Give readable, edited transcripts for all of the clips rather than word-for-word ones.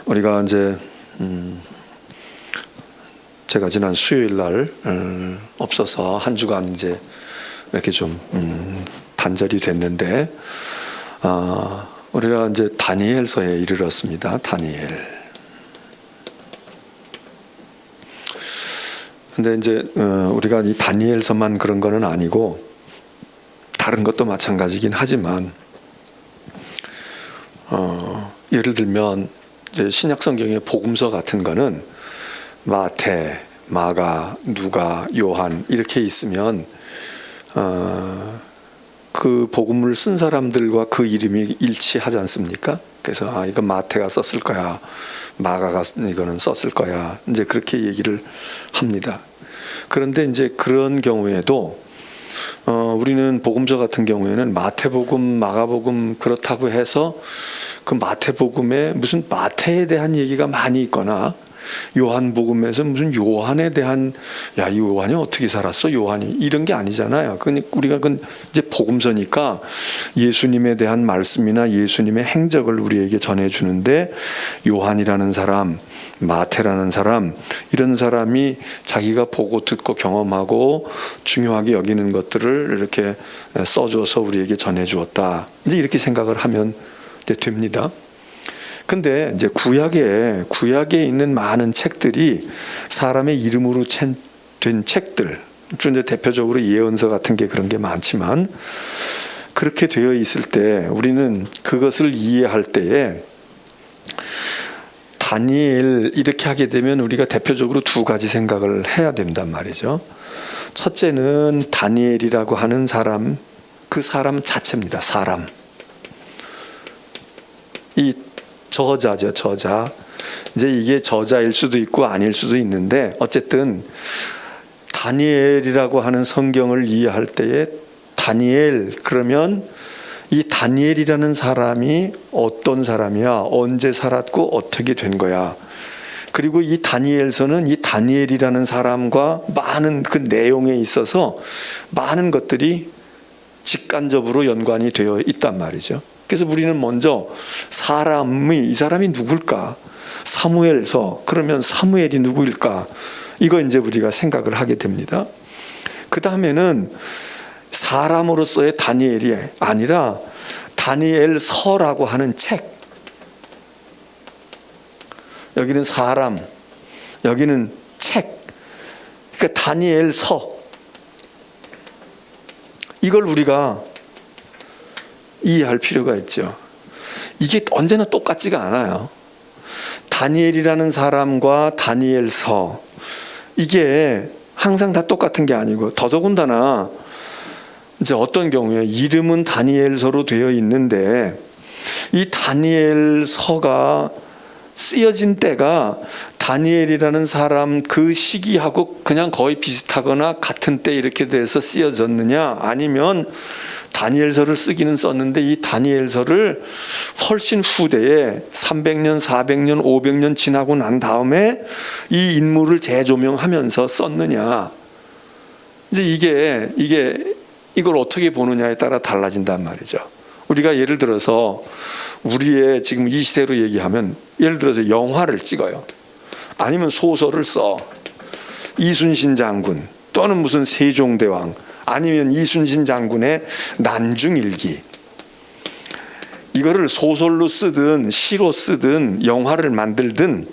우리가 이제 제가 지난 수요일 날 없어서 한 주간 이제 이렇게 좀 단절이 됐는데 우리가 이제 다니엘서에 이르렀습니다. 다니엘. 근데 이제 우리가 이 다니엘서만 그런 거는 아니고 다른 것도 마찬가지긴 하지만 예를 들면 이제 신약 성경의 복음서 같은 거는 마태, 마가, 누가, 요한 이렇게 있으면 그 복음을 쓴 사람들과 그 이름이 일치하지 않습니까? 그래서 이건 마태가 썼을 거야, 마가가 이거는 썼을 거야, 이제 그렇게 얘기를 합니다. 그런데 이제 그런 경우에도 우리는 복음서 같은 경우에는 마태복음, 마가복음 그렇다고 해서 그 마태복음에 무슨 마태에 대한 얘기가 많이 있거나 요한복음에서 무슨 요한에 대한 이 요한이 어떻게 살았어? 요한이 이런 게 아니잖아요. 그러니까 우리가 이제 복음서니까 예수님에 대한 말씀이나 예수님의 행적을 우리에게 전해주는데 요한이라는 사람, 마태라는 사람 이런 사람이 자기가 보고 듣고 경험하고 중요하게 여기는 것들을 이렇게 써줘서 우리에게 전해주었다. 이제 이렇게 생각을 하면 됩니다. 근데 이제 구약에 있는 많은 책들이 사람의 이름으로 된 책들, 이제 대표적으로 예언서 같은 게 그런 게 많지만 그렇게 되어 있을 때 우리는 그것을 이해할 때에 다니엘 이렇게 하게 되면 우리가 대표적으로 두 가지 생각을 해야 된단 말이죠. 첫째는 다니엘이라고 하는 사람, 그 사람 자체입니다. 사람. 이 저자죠, 저자. 이제 이게 저자일 수도 있고 아닐 수도 있는데 어쨌든 다니엘이라고 하는 성경을 이해할 때에 다니엘 그러면 이 다니엘이라는 사람이 어떤 사람이야, 언제 살았고 어떻게 된 거야. 그리고 이 다니엘서는 이 다니엘이라는 사람과 많은 그 내용에 있어서 많은 것들이 직간접으로 연관이 되어 있단 말이죠. 그래서 우리는 먼저 이 사람이 누굴까? 사무엘서, 그러면 사무엘이 누구일까? 이거 이제 우리가 생각을 하게 됩니다. 그 다음에는 사람으로서의 다니엘이 아니라 다니엘서라고 하는 책. 여기는 사람, 여기는 책. 그러니까 다니엘서. 이걸 우리가 이해할 필요가 있죠. 이게 언제나 똑같지가 않아요. 다니엘이라는 사람과 다니엘서 이게 항상 다 똑같은 게 아니고 더더군다나 이제 어떤 경우에 이름은 다니엘서로 되어 있는데 이 다니엘서가 쓰여진 때가 다니엘이라는 사람 그 시기하고 그냥 거의 비슷하거나 같은 때 이렇게 돼서 쓰여졌느냐, 아니면 다니엘서를 쓰기는 썼는데 이 다니엘서를 훨씬 후대에 300년, 400년, 500년 지나고 난 다음에 이 인물을 재조명하면서 썼느냐. 이제 이걸 어떻게 보느냐에 따라 달라진단 말이죠. 우리가 예를 들어서 우리의 지금 이 시대로 얘기하면 예를 들어서 영화를 찍어요. 아니면 소설을 써. 이순신 장군 또는 무슨 세종대왕 아니면 이순신 장군의 난중일기. 이거를 소설로 쓰든 시로 쓰든 영화를 만들든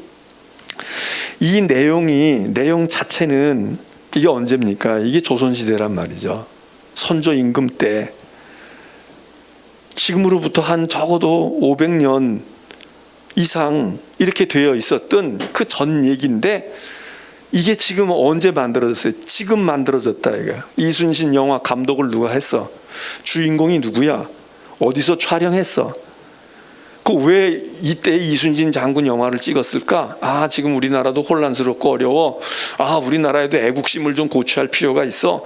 이 내용 자체는 이게 언제입니까? 이게 조선시대란 말이죠. 선조 임금 때 지금으로부터 한 적어도 500년 이상 이렇게 되어 있었던 그 전 얘기인데 이게 지금 언제 만들어졌어요? 지금 만들어졌다 이거. 이순신 영화 감독을 누가 했어? 주인공이 누구야? 어디서 촬영했어? 그 왜 이때 이순신 장군 영화를 찍었을까? 지금 우리나라도 혼란스럽고 어려워. 우리나라에도 애국심을 좀 고취할 필요가 있어.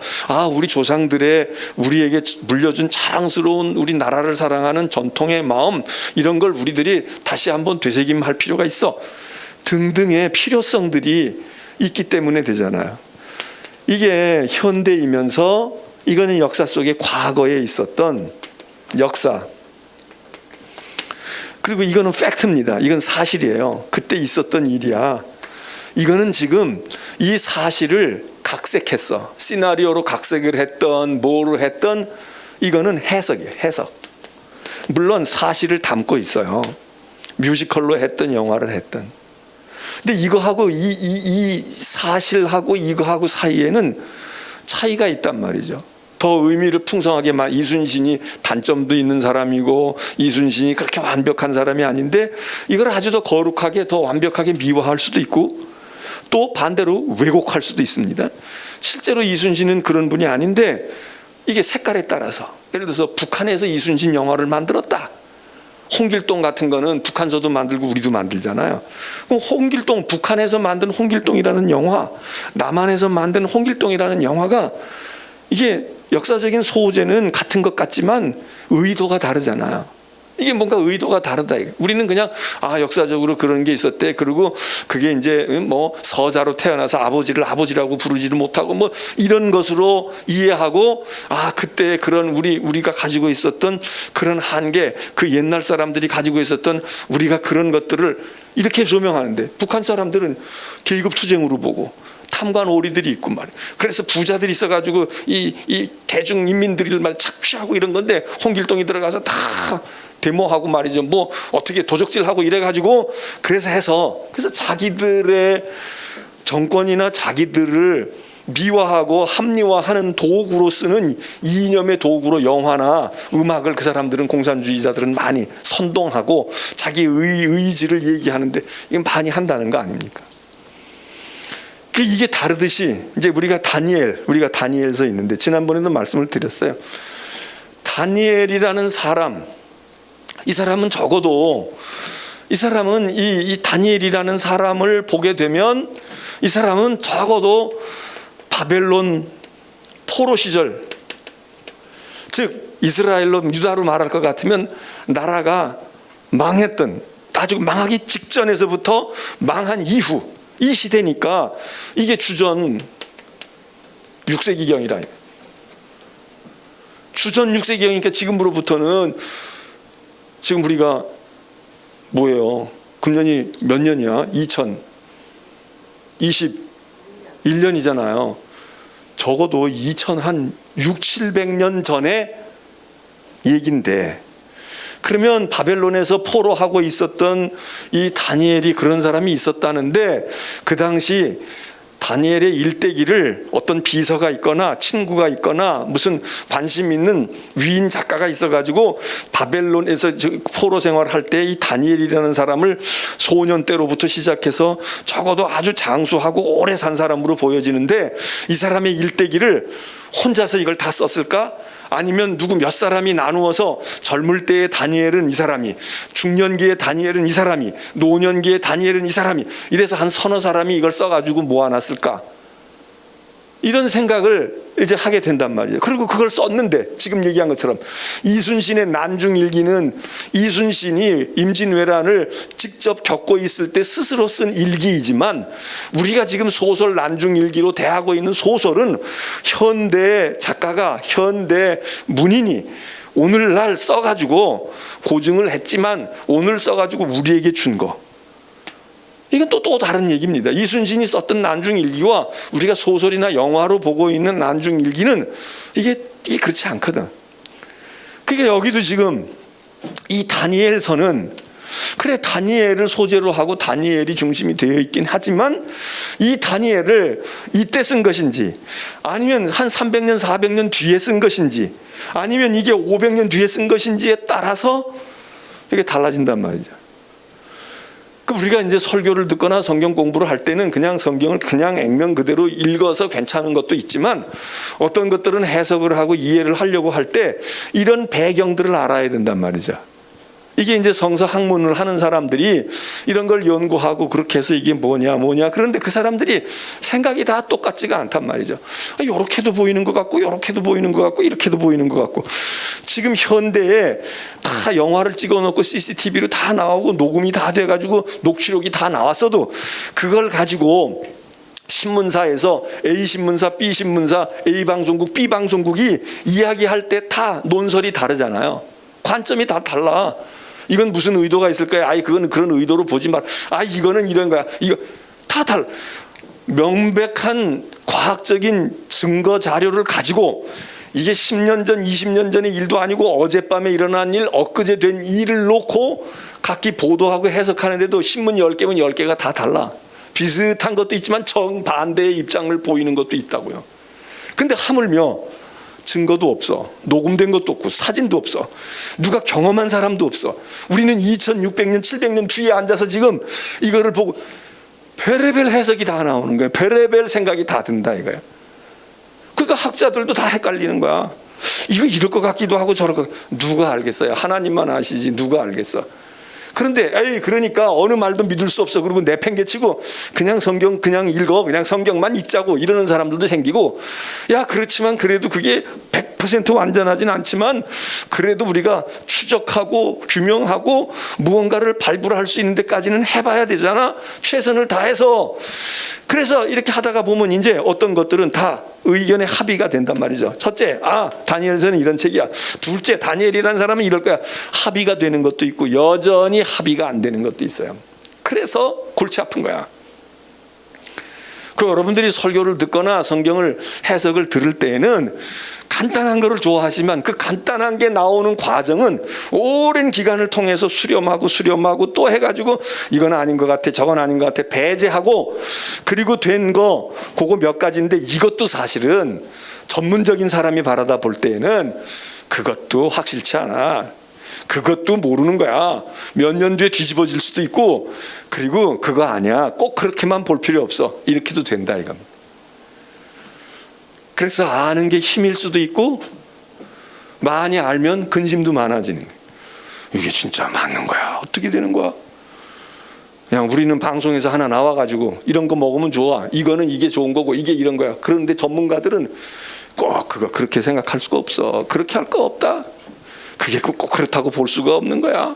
우리 조상들의 우리에게 물려준 자랑스러운 우리 나라를 사랑하는 전통의 마음, 이런 걸 우리들이 다시 한번 되새김할 필요가 있어. 등등의 필요성들이 있기 때문에 되잖아요. 이게 현대이면서 이거는 역사 속에 과거에 있었던 역사. 그리고 이거는 팩트입니다. 이건 사실이에요. 그때 있었던 일이야. 이거는 지금 이 사실을 각색했어. 시나리오로 각색을 했던 뭐를 했던 이거는 해석이에요. 해석. 물론 사실을 담고 있어요. 뮤지컬로 했던 영화를 했던. 근데 이거하고 이 사실하고 이거하고 사이에는 차이가 있단 말이죠. 더 의미를 풍성하게 이순신이 단점도 있는 사람이고 이순신이 그렇게 완벽한 사람이 아닌데 이걸 아주 더 거룩하게 더 완벽하게 미화할 수도 있고 또 반대로 왜곡할 수도 있습니다. 실제로 이순신은 그런 분이 아닌데 이게 색깔에 따라서 예를 들어서 북한에서 이순신 영화를 만들었다. 홍길동 같은 거는 북한서도 만들고 우리도 만들잖아요. 그럼 홍길동, 북한에서 만든 홍길동이라는 영화, 남한에서 만든 홍길동이라는 영화가 이게 역사적인 소재는 같은 것 같지만 의도가 다르잖아요. 이게 뭔가 의도가 다르다. 우리는 그냥 역사적으로 그런 게 있었대. 그리고 그게 이제 뭐 서자로 태어나서 아버지를 아버지라고 부르지를 못하고 뭐 이런 것으로 이해하고 그때 그런 우리가 가지고 있었던 그런 한계, 그 옛날 사람들이 가지고 있었던 우리가 그런 것들을 이렇게 조명하는데 북한 사람들은 계급 투쟁으로 보고 탐관 오리들이 있고 말이에요. 그래서 부자들이 있어가지고 이 대중 인민들을 말 착취하고 이런 건데 홍길동이 들어가서 다 데모하고 말이죠. 뭐 어떻게 도적질하고 이래가지고 그래서 자기들의 정권이나 자기들을 미화하고 합리화하는 도구로 쓰는 이념의 도구로 영화나 음악을 그 사람들은 공산주의자들은 많이 선동하고 자기 의지를 얘기하는데 이건 많이 한다는 거 아닙니까? 이게 다르듯이 이제 우리가 다니엘서 있는데 지난번에도 말씀을 드렸어요. 다니엘이라는 사람, 이 사람은 적어도 이 다니엘이라는 사람을 보게 되면 이 사람은 적어도 바벨론 포로 시절, 즉 이스라엘로 유다로 말할 것 같으면 나라가 망했던 아주 망하기 직전에서부터 망한 이후 이 시대니까 이게 주전 6세기경이라. 주전 6세기경이니까 지금으로부터는 지금 우리가 뭐예요? 금년이 몇 년이야? 2021년이잖아요. 적어도 2000한 600~700년 전에 얘긴데 그러면 바벨론에서 포로하고 있었던 이 다니엘이 그런 사람이 있었다는데 그 당시 다니엘의 일대기를 어떤 비서가 있거나 친구가 있거나 무슨 관심 있는 위인 작가가 있어가지고 바벨론에서 포로 생활할 때 이 다니엘이라는 사람을 소년 때로부터 시작해서 적어도 아주 장수하고 오래 산 사람으로 보여지는데 이 사람의 일대기를 혼자서 이걸 다 썼을까? 아니면 누구 몇 사람이 나누어서 젊을 때의 다니엘은 이 사람이, 중년기의 다니엘은 이 사람이, 노년기의 다니엘은 이 사람이, 이래서 한 서너 사람이 이걸 써가지고 모아놨을까? 이런 생각을 이제 하게 된단 말이에요. 그리고 그걸 썼는데 지금 얘기한 것처럼 이순신의 난중일기는 이순신이 임진왜란을 직접 겪고 있을 때 스스로 쓴 일기이지만 우리가 지금 소설 난중일기로 대하고 있는 소설은 현대 작가가 현대 문인이 오늘날 써가지고 고증을 했지만 오늘 써가지고 우리에게 준 거. 이건 또 다른 얘기입니다. 이순신이 썼던 난중일기와 우리가 소설이나 영화로 보고 있는 난중일기는 이게 그렇지 않거든. 그러니까 여기도 지금 이 다니엘서는 그래 다니엘을 소재로 하고 다니엘이 중심이 되어 있긴 하지만 이 다니엘을 이때 쓴 것인지 아니면 한 300년 400년 뒤에 쓴 것인지 아니면 이게 500년 뒤에 쓴 것인지에 따라서 이게 달라진단 말이죠. 우리가 이제 설교를 듣거나 성경 공부를 할 때는 그냥 성경을 그냥 액면 그대로 읽어서 괜찮은 것도 있지만 어떤 것들은 해석을 하고 이해를 하려고 할 때 이런 배경들을 알아야 된단 말이죠. 이게 이제 성서 학문을 하는 사람들이 이런 걸 연구하고 그렇게 해서 이게 뭐냐 그런데 그 사람들이 생각이 다 똑같지가 않단 말이죠. 이렇게도 보이는 것 같고 이렇게도 보이는 것 같고 이렇게도 보이는 것 같고 지금 현대에 다 영화를 찍어놓고 CCTV로 다 나오고 녹음이 다 돼가지고 녹취록이 다 나왔어도 그걸 가지고 신문사에서 A신문사, B신문사, A방송국, B방송국이 이야기할 때 다 논설이 다르잖아요. 관점이 다 달라. 이건 무슨 의도가 있을 거야. 아이 그건 그런 의도로 보지 말. 아 이거는 이런 거야. 이거 다 명백한 과학적인 증거 자료를 가지고 이게 10년 전, 20년 전의 일도 아니고 어젯밤에 일어난 일, 엊그제 된 일을 놓고 각기 보도하고 해석하는데도 신문 10개면 10개가 다 달라. 비슷한 것도 있지만 정반대의 입장을 보이는 것도 있다고요. 근데 하물며 증거도 없어. 녹음된 것도 없고 사진도 없어. 누가 경험한 사람도 없어. 우리는 2600년, 700년 뒤에 앉아서 지금 이거를 보고 별의별 해석이 다 나오는 거예요. 별의별 생각이 다 든다 이거예요. 그러니까 학자들도 다 헷갈리는 거야. 이거 이럴 것 같기도 하고 저럴 것 누가 알겠어요. 하나님만 아시지 누가 알겠어. 그런데 그러니까 어느 말도 믿을 수 없어. 그리고 내팽개치고 그냥 성경 그냥 읽어. 그냥 성경만 읽자고 이러는 사람들도 생기고 야 그렇지만 그래도 그게 100% 완전하진 않지만 그래도 우리가 추적하고 규명하고 무언가를 발굴할 수 있는 데까지는 해봐야 되잖아. 최선을 다해서. 그래서 이렇게 하다가 보면 이제 어떤 것들은 다 의견의 합의가 된단 말이죠. 첫째, 다니엘서는 이런 책이야. 둘째, 다니엘이라는 사람은 이럴 거야. 합의가 되는 것도 있고 여전히 합의가 안 되는 것도 있어요. 그래서 골치 아픈 거야. 여러분들이 설교를 듣거나 성경을 해석을 들을 때에는 간단한 거를 좋아하시면 그 간단한 게 나오는 과정은 오랜 기간을 통해서 수렴하고 또 해가지고 이건 아닌 것 같아 저건 아닌 것 같아 배제하고 그리고 된 거 그거 몇 가지인데 이것도 사실은 전문적인 사람이 바라다 볼 때에는 그것도 확실치 않아. 그것도 모르는 거야. 몇 년 뒤에 뒤집어질 수도 있고 그리고 그거 아니야. 꼭 그렇게만 볼 필요 없어. 이렇게도 된다 이건. 그래서 아는 게 힘일 수도 있고 많이 알면 근심도 많아지는 거야. 이게 진짜 맞는 거야. 어떻게 되는 거야? 그냥 우리는 방송에서 하나 나와가지고 이런 거 먹으면 좋아. 이거는 이게 좋은 거고 이게 이런 거야. 그런데 전문가들은 꼭 그거 그렇게 생각할 수가 없어. 그렇게 할 거 없다. 그게 꼭 그렇다고 볼 수가 없는 거야.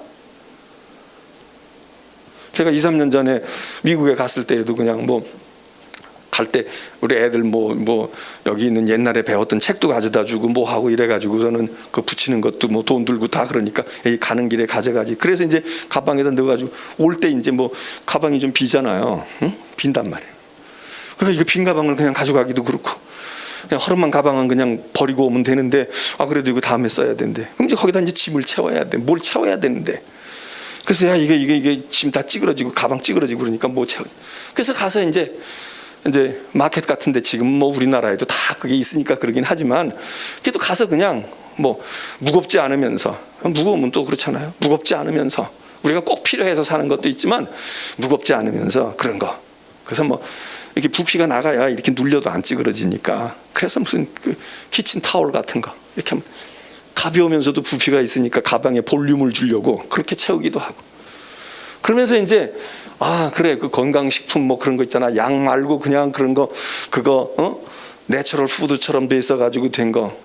제가 2, 3년 전에 미국에 갔을 때에도 그냥 갈 때 우리 애들 여기 있는 옛날에 배웠던 책도 가져다 주고 하고 이래가지고서는 그 붙이는 것도 돈 들고 다 그러니까 가는 길에 가져가지. 그래서 이제 가방에다 넣어가지고 올 때 이제 가방이 좀 비잖아요. 응? 빈단 말이에요. 그러니까 이거 빈 가방을 그냥 가져가기도 그렇고 그냥 허름한 가방은 그냥 버리고 오면 되는데 그래도 이거 다음에 써야 된대. 그럼 이제 거기다 이제 짐을 채워야 돼. 뭘 채워야 되는데. 그래서 이게 짐 다 찌그러지고 가방 찌그러지고 그러니까 채워. 그래서 가서 이제 마켓 같은데 지금 우리나라에도 다 그게 있으니까 그러긴 하지만 그래도 가서 그냥 무겁지 않으면서 무거우면 또 그렇잖아요. 무겁지 않으면서 우리가 꼭 필요해서 사는 것도 있지만 무겁지 않으면서 그런 거. 그래서 이렇게 부피가 나가야 이렇게 눌려도 안 찌그러지니까. 그래서 무슨 키친 타월 같은 거 이렇게 하면 가벼우면서도 부피가 있으니까 가방에 볼륨을 주려고 그렇게 채우기도 하고. 그러면서 이제 그래 그 건강식품 그런 거 있잖아. 양 말고 그냥 그런 거 그거 내추럴 푸드처럼 돼 있어 가지고 된 거.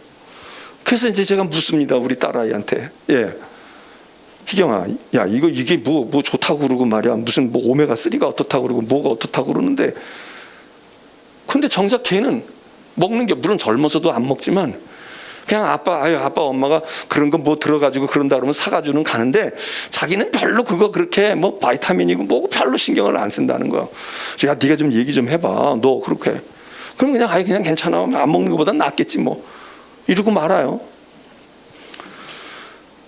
그래서 이제 제가 묻습니다 우리 딸아이한테. 희경아, 야 이게 뭐 좋다고 그러고 말이야. 무슨 오메가 3가 어떻다고 그러고 뭐가 어떻다고 그러는데. 근데 정작 걔는 먹는 게 물론 젊어서도 안 먹지만 그냥 아빠 엄마가 그런 거 들어가지고 그런다 그러면 사가지고는 가는데 자기는 별로 그거 그렇게 바이타민이고 별로 신경을 안 쓴다는 거야. 야 네가 좀 얘기 좀 해봐. 너 그렇게 그럼 그냥 그냥 괜찮아. 안 먹는 것보단 낫겠지 이러고 말아요.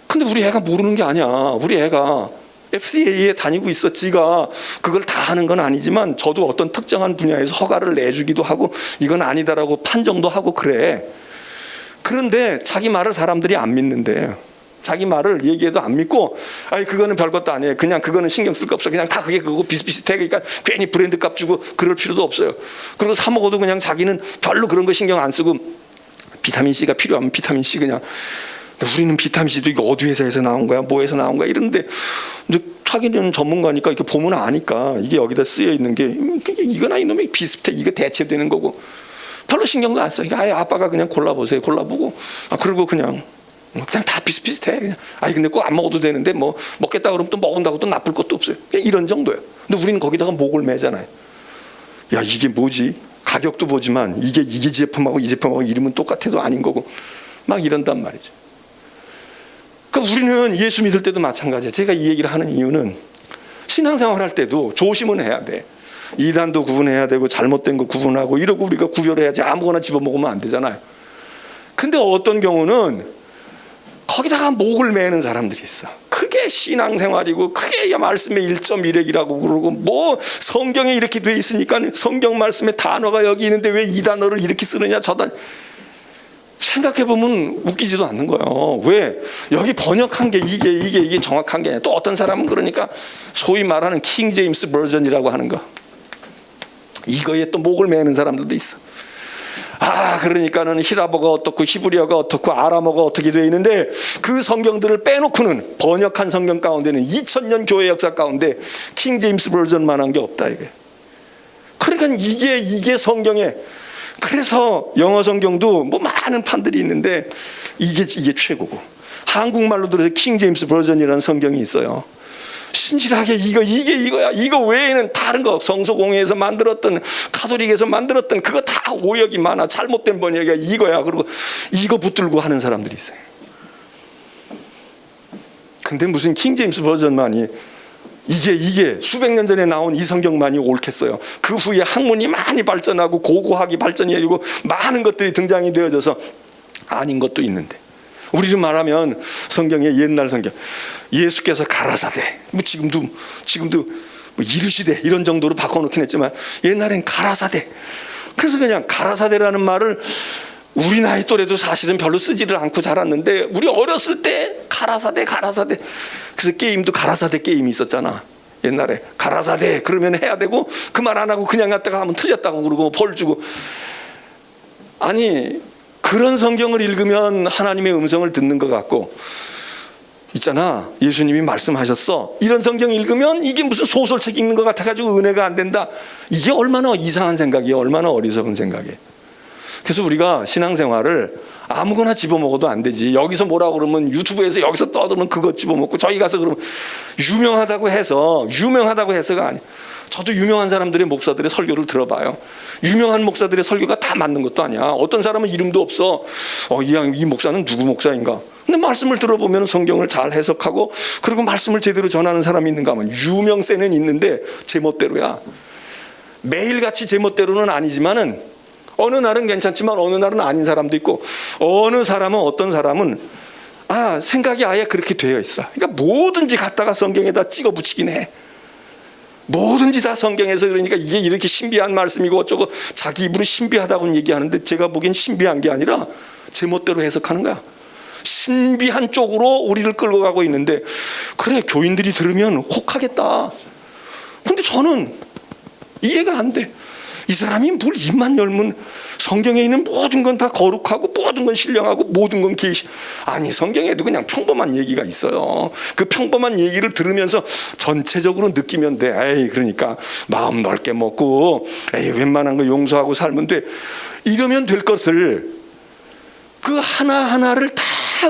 근데 우리 애가 모르는 게 아니야. 우리 애가 FDA에 다니고 있어. 지가 그걸 다 하는 건 아니지만 저도 어떤 특정한 분야에서 허가를 내주기도 하고 이건 아니다라고 판정도 하고 그래. 그런데 자기 말을 사람들이 안 믿는데 자기 말을 얘기해도 안 믿고 그거는 별것도 아니에요. 그냥 그거는 신경 쓸 거 없어. 그냥 다 그게 그거 비슷비슷해. 그러니까 괜히 브랜드 값 주고 그럴 필요도 없어요. 그리고 사 먹어도 그냥 자기는 별로 그런 거 신경 안 쓰고 비타민C가 필요하면 비타민C 그냥. 우리는 비타민C도 이거 어디 회사에서 나온 거야? 뭐에서 나온 거야? 이런데 자기는 전문가니까 이렇게 보면 아니까 이게 여기다 쓰여 있는 게 이거나 이놈이 비슷해. 이거 대체되는 거고 별로 신경도 안 써. 아빠가 그냥 골라보세요. 골라보고 그리고 그냥 다 비슷비슷해. 그냥. 근데 꼭 안 먹어도 되는데 먹겠다 그러면 또 먹은다고 또 나쁠 것도 없어요. 이런 정도예요. 근데 우리는 거기다가 목을 매잖아요. 야 이게 뭐지? 가격도 보지만 이게 제품하고 이 제품하고 이름은 똑같아도 아닌 거고 이런단 말이죠. 우리는 예수 믿을 때도 마찬가지야. 제가 이 얘기를 하는 이유는 신앙생활 할 때도 조심은 해야 돼. 이단도 구분해야 되고 잘못된 거 구분하고 이러고 우리가 구별해야지 아무거나 집어먹으면 안 되잖아요. 근데 어떤 경우는 거기다가 목을 매는 사람들이 있어. 그게 신앙생활이고 그게 말씀의 1.1핵이라고 그러고 뭐 성경에 이렇게 돼 있으니까 성경 말씀의 단어가 여기 있는데 왜 이 단어를 이렇게 쓰느냐 저 단어. 생각해보면 웃기지도 않는 거예요. 왜? 여기 번역한 게 이게 정확한 게 아니라 또 어떤 사람은 그러니까 소위 말하는 킹 제임스 버전이라고 하는 거. 이거에 또 목을 매는 사람들도 있어. 그러니까는 히라보가 어떻고 히브리어가 어떻고 아람어가 어떻게 되어 있는데 그 성경들을 빼놓고는 번역한 성경 가운데는 2000년 교회 역사 가운데 킹 제임스 버전만한 게 없다 이게. 그러니까 이게 성경에 그래서 영어 성경도 뭐 많은 판들이 있는데 이게 최고고 한국말로 들어서 킹 제임스 버전이라는 성경이 있어요. 신실하게 이거야. 이거 외에는 다른 거 성소공회에서 만들었던 가톨릭에서 만들었던 그거 다 오역이 많아. 잘못된 번역이야. 이거야. 그리고 이거 붙들고 하는 사람들이 있어요. 근데 무슨 킹 제임스 버전만이 이게 수백 년 전에 나온 이 성경만이 옳겠어요. 그 후에 학문이 많이 발전하고 고고학이 발전이 되고 많은 것들이 등장이 되어져서 아닌 것도 있는데 우리를 말하면 성경의 옛날 성경 예수께서 가라사대 뭐 지금도 뭐 이르시되 이런 정도로 바꿔놓긴 했지만 옛날엔 가라사대. 그래서 그냥 가라사대라는 말을 우리 나이 또래도 사실은 별로 쓰지를 않고 자랐는데 우리 어렸을 때 가라사대 그래서 게임도 가라사대 게임이 있었잖아. 옛날에 가라사대 그러면 해야 되고 그 말 안 하고 그냥 갔다가 하면 틀렸다고 그러고 벌 주고. 아니 그런 성경을 읽으면 하나님의 음성을 듣는 것 같고 있잖아. 예수님이 말씀하셨어. 이런 성경 읽으면 이게 무슨 소설책 읽는 것 같아가지고 은혜가 안 된다. 이게 얼마나 이상한 생각이에요. 얼마나 어리석은 생각이에요. 그래서 우리가 신앙생활을 아무거나 집어먹어도 안 되지. 여기서 뭐라고 그러면 유튜브에서 여기서 떠들면 그것 집어먹고 저기 가서 그러면 유명하다고 해서가 아니에요. 저도 유명한 사람들의 목사들의 설교를 들어봐요. 유명한 목사들의 설교가 다 맞는 것도 아니야. 어떤 사람은 이름도 없어. 이 목사는 누구 목사인가? 근데 말씀을 들어보면 성경을 잘 해석하고 그리고 말씀을 제대로 전하는 사람이 있는가 하면 유명세는 있는데 제멋대로야. 매일같이 제멋대로는 아니지만은 어느 날은 괜찮지만 어느 날은 아닌 사람도 있고 어떤 사람은 생각이 아예 그렇게 되어 있어. 그러니까 뭐든지 갖다가 성경에다 찍어 붙이긴 해. 뭐든지 다 성경에서 그러니까 이게 이렇게 신비한 말씀이고 어쩌고 자기 입으로 신비하다고는 얘기하는데 제가 보기엔 신비한 게 아니라 제멋대로 해석하는 거야. 신비한 쪽으로 우리를 끌고 가고 있는데 그래 교인들이 들으면 혹하겠다. 근데 저는 이해가 안 돼. 이 사람이 뭘 입만 열면 성경에 있는 모든 건 다 거룩하고 모든 건 신령하고 모든 건 계시. 아니 성경에도 그냥 평범한 얘기가 있어요. 그 평범한 얘기를 들으면서 전체적으로 느끼면 돼. 그러니까 마음 넓게 먹고 웬만한 거 용서하고 살면 돼. 이러면 될 것을 그 하나하나를 다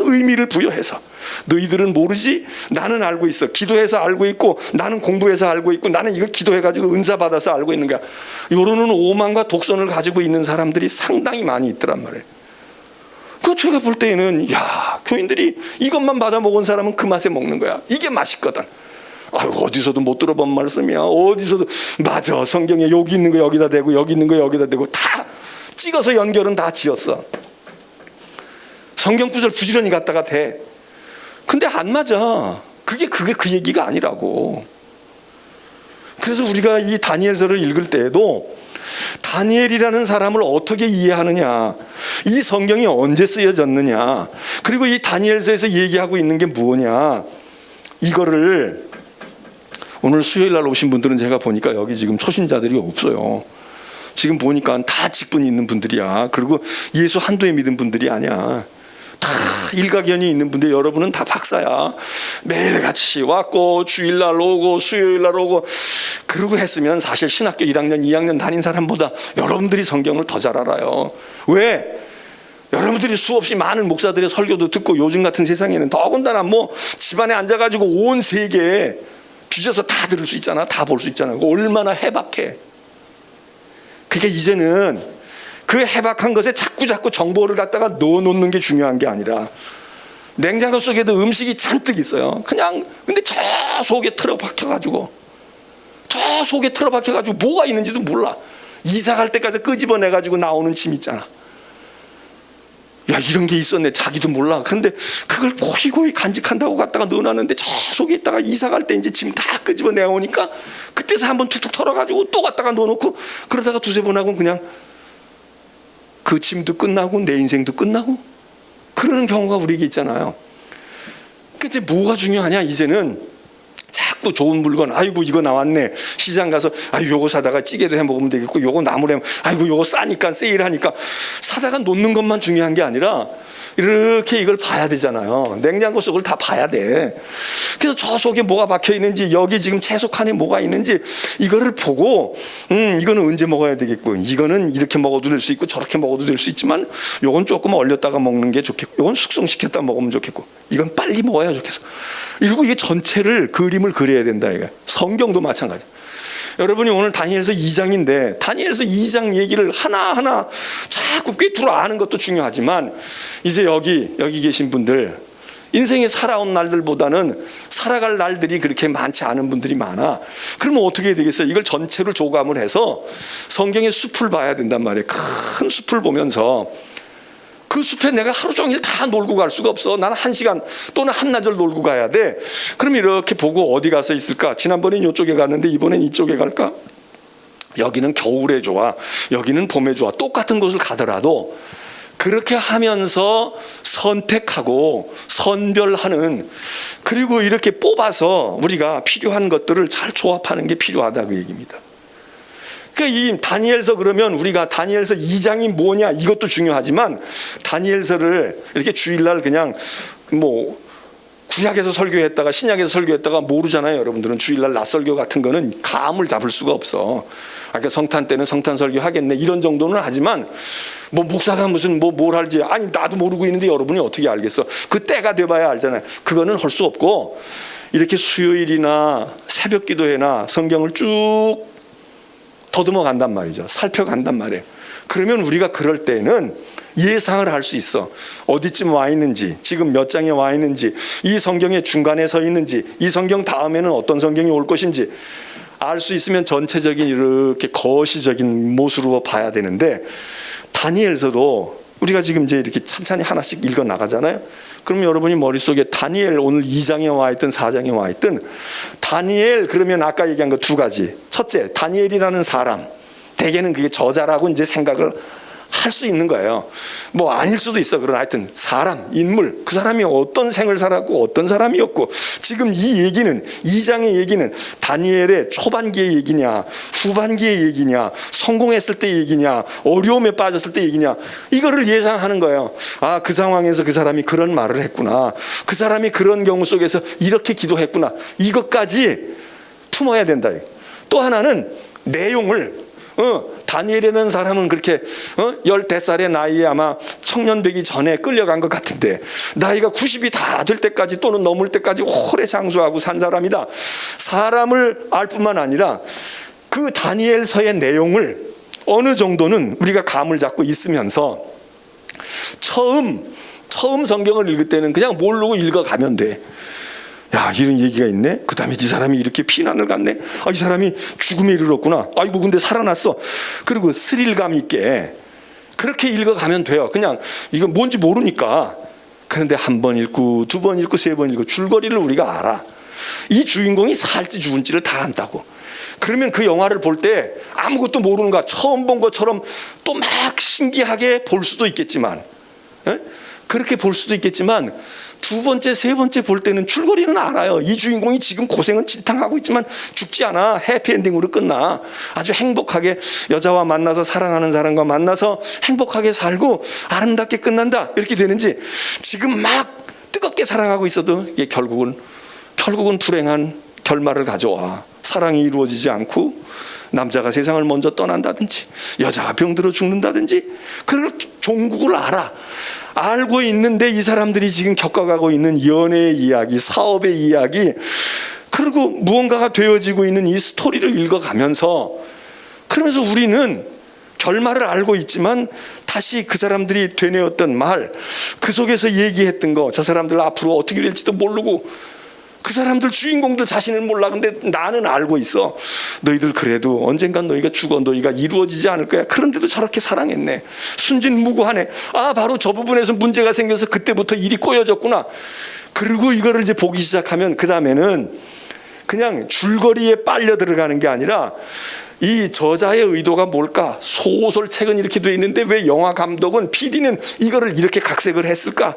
의미를 부여해서 너희들은 모르지? 나는 알고 있어. 기도해서 알고 있고 나는 공부해서 알고 있고 나는 이걸 기도해가지고 은사 받아서 알고 있는 거야. 이러는 오만과 독선을 가지고 있는 사람들이 상당히 많이 있더란 말이에요. 그 제가 볼 때에는 교인들이 이것만 받아 먹은 사람은 그 맛에 먹는 거야. 이게 맛있거든. 어디서도 못 들어본 말씀이야. 어디서도 맞아. 성경에 여기 있는 거 여기다 대고 여기 있는 거 여기다 대고 다 찍어서 연결은 다 지었어. 성경 구절 부지런히 갖다가 대. 근데 안 맞아. 그게 그 얘기가 아니라고. 그래서 우리가 이 다니엘서를 읽을 때에도 다니엘이라는 사람을 어떻게 이해하느냐, 이 성경이 언제 쓰여졌느냐, 그리고 이 다니엘서에서 얘기하고 있는 게 뭐냐, 이거를 오늘 수요일 날 오신 분들은 제가 보니까 여기 지금 초신자들이 없어요. 지금 보니까 다 직분이 있는 분들이야. 그리고 예수 한도에 믿은 분들이 아니야. 다 일가견이 있는 분들, 여러분은 다 박사야. 매일같이 왔고 주일날 오고 수요일날 오고 그러고 했으면 사실 신학교 1학년 2학년 다닌 사람보다 여러분들이 성경을 더 잘 알아요. 왜? 여러분들이 수없이 많은 목사들의 설교도 듣고 요즘 같은 세상에는 더군다나 뭐 집안에 앉아가지고 온 세계에 뒤져서 다 들을 수 있잖아. 다 볼 수 있잖아. 얼마나 해박해. 그러니까 이제는 그 해박한 것에 자꾸 정보를 갖다가 넣어놓는 게 중요한 게 아니라 냉장고 속에도 음식이 잔뜩 있어요. 그냥 근데 저 속에 틀어박혀가지고 뭐가 있는지도 몰라. 이사 갈 때까지 끄집어내가지고 나오는 짐 있잖아. 야, 이런 게 있었네. 자기도 몰라. 그런데 그걸 고이고이 간직한다고 갖다가 넣어놨는데 저 속에 있다가 이사 갈 때 이제 짐 다 끄집어내오니까 그때서 한번 툭툭 털어가지고 또 갖다가 넣어놓고 그러다가 두세 번 하고 그냥 그 짐도 끝나고 내 인생도 끝나고 그러는 경우가 우리에게 있잖아요. 그때 뭐가 중요하냐? 이제는 자꾸 좋은 물건, 아이고 이거 나왔네. 시장 가서 아이고 요거 사다가 찌개도 해 먹으면 되겠고, 요거 나물에 아이고 요거 싸니까 세일하니까 사다가 놓는 것만 중요한 게 아니라 이렇게 이걸 봐야 되잖아요. 냉장고 속을 다 봐야 돼. 그래서 저 속에 뭐가 박혀 있는지, 여기 지금 채소 칸에 뭐가 있는지 이거를 보고 이거는 언제 먹어야 되겠고, 이거는 이렇게 먹어도 될 수 있고 저렇게 먹어도 될 수 있지만 요건 조금 얼렸다가 먹는 게 좋겠고, 요건 숙성시켰다 먹으면 좋겠고, 이건 빨리 먹어야 좋겠어. 그리고 이게 전체를 그림을 그려야 된다. 이거 성경도 마찬가지. 여러분이 오늘 다니엘서 2장인데 다니엘서 2장 얘기를 하나하나 자꾸 꿰뚫어 아는 것도 중요하지만, 이제 여기 계신 분들 인생에 살아온 날들보다는 살아갈 날들이 그렇게 많지 않은 분들이 많아. 그러면 어떻게 해야 되겠어요? 이걸 전체를 조감을 해서 성경의 숲을 봐야 된단 말이에요. 큰 숲을 보면서 그 숲에 내가 하루 종일 다 놀고 갈 수가 없어. 나는 1시간 또는 한나절 놀고 가야 돼. 그럼 이렇게 보고 어디 가서 있을까? 지난번엔 이쪽에 갔는데 이번엔 이쪽에 갈까? 여기는 겨울에 좋아, 여기는 봄에 좋아. 똑같은 곳을 가더라도 그렇게 하면서 선택하고 선별하는, 그리고 이렇게 뽑아서 우리가 필요한 것들을 잘 조합하는 게 필요하다, 그 얘기입니다. 그러니까 이 다니엘서, 그러면 우리가 다니엘서 2장이 뭐냐 이것도 중요하지만, 다니엘서를 이렇게 주일날 그냥 뭐 구약에서 설교했다가 신약에서 설교했다가 모르잖아요. 여러분들은 주일날 낮설교 같은 거는 감을 잡을 수가 없어. 그러니까 성탄 때는 성탄 설교 하겠네 이런 정도는 하지만, 뭐 목사가 무슨 뭘 할지, 아니 나도 모르고 있는데 여러분이 어떻게 알겠어? 그 때가 돼봐야 알잖아요. 그거는 할 수 없고, 이렇게 수요일이나 새벽 기도회나 성경을 쭉 더듬어 간단 말이죠. 살펴간단 말이에요. 그러면 우리가 그럴 때는 예상을 할 수 있어. 어디쯤 와 있는지, 지금 몇 장에 와 있는지, 이 성경의 중간에 서 있는지, 이 성경 다음에는 어떤 성경이 올 것인지 알 수 있으면 전체적인 이렇게 거시적인 모습으로 봐야 되는데, 다니엘서도 우리가 지금 이제 이렇게 찬찬히 하나씩 읽어 나가잖아요. 그러면 여러분이 머릿속에 다니엘 오늘 2장에 와 있든 4장에 와 있든, 다니엘 그러면 아까 얘기한 거 두 가지. 첫째, 다니엘이라는 사람, 대개는 그게 저자라고 이제 생각을 할 수 있는 거예요. 뭐 아닐 수도 있어. 그러나 하여튼 사람, 인물, 그 사람이 어떤 생을 살았고 어떤 사람이었고, 지금 이 얘기는, 2장의 얘기는 다니엘의 초반기의 얘기냐, 후반기의 얘기냐, 성공했을 때 얘기냐, 어려움에 빠졌을 때 얘기냐, 이거를 예상하는 거예요. 아, 그 상황에서 그 사람이 그런 말을 했구나, 그 사람이 그런 경우 속에서 이렇게 기도했구나, 이것까지 품어야 된다. 또 하나는 내용을, 다니엘이라는 사람은 그렇게 15살의 나이에 아마 청년되기 전에 끌려간 것 같은데, 나이가 90이 다 될 때까지 또는 넘을 때까지 오래 장수하고 산 사람이다. 사람을 알 뿐만 아니라 그 다니엘서의 내용을 어느 정도는 우리가 감을 잡고 있으면서 처음 성경을 읽을 때는 그냥 모르고 읽어가면 돼. 야, 이런 얘기가 있네. 그 다음에 이 사람이 이렇게 피난을 갔네. 아, 이 사람이 죽음에 이르렀구나. 아이고 근데 살아났어. 그리고 스릴감 있게 그렇게 읽어가면 돼요. 그냥 이건 뭔지 모르니까. 그런데 한 번 읽고 두 번 읽고 세 번 읽고 줄거리를 우리가 알아. 이 주인공이 살지 죽은지를 다 안다고. 그러면 그 영화를 볼 때 아무것도 모르는 거야. 처음 본 것처럼 또 막 신기하게 볼 수도 있겠지만, 그렇게 볼 수도 있겠지만, 두 번째, 세 번째 볼 때는 줄거리는 알아요. 이 주인공이 지금 고생은 진탕하고 있지만 죽지 않아. 해피엔딩으로 끝나. 아주 행복하게 여자와 만나서, 사랑하는 사람과 만나서 행복하게 살고 아름답게 끝난다. 이렇게 되는지, 지금 막 뜨겁게 사랑하고 있어도 이게 결국은 불행한 결말을 가져와. 사랑이 이루어지지 않고 남자가 세상을 먼저 떠난다든지, 여자가 병들어 죽는다든지, 그런 종국을 알아. 알고 있는데 이 사람들이 지금 겪어가고 있는 연애의 이야기, 사업의 이야기, 그리고 무언가가 되어지고 있는 이 스토리를 읽어가면서, 그러면서 우리는 결말을 알고 있지만 다시 그 사람들이 되뇌었던 말, 그 속에서 얘기했던 거, 저 사람들 앞으로 어떻게 될지도 모르고, 그 사람들 주인공들 자신은 몰라. 근데 나는 알고 있어. 너희들 그래도 언젠간 너희가 죽어, 너희가 이루어지지 않을 거야. 그런데도 저렇게 사랑했네. 순진무구하네. 아, 바로 저 부분에서 문제가 생겨서 그때부터 일이 꼬여졌구나. 그리고 이거를 이제 보기 시작하면 그 다음에는 그냥 줄거리에 빨려 들어가는 게 아니라 이 저자의 의도가 뭘까? 소설책은 이렇게 돼 있는데 왜 영화 감독은, PD는 이거를 이렇게 각색을 했을까?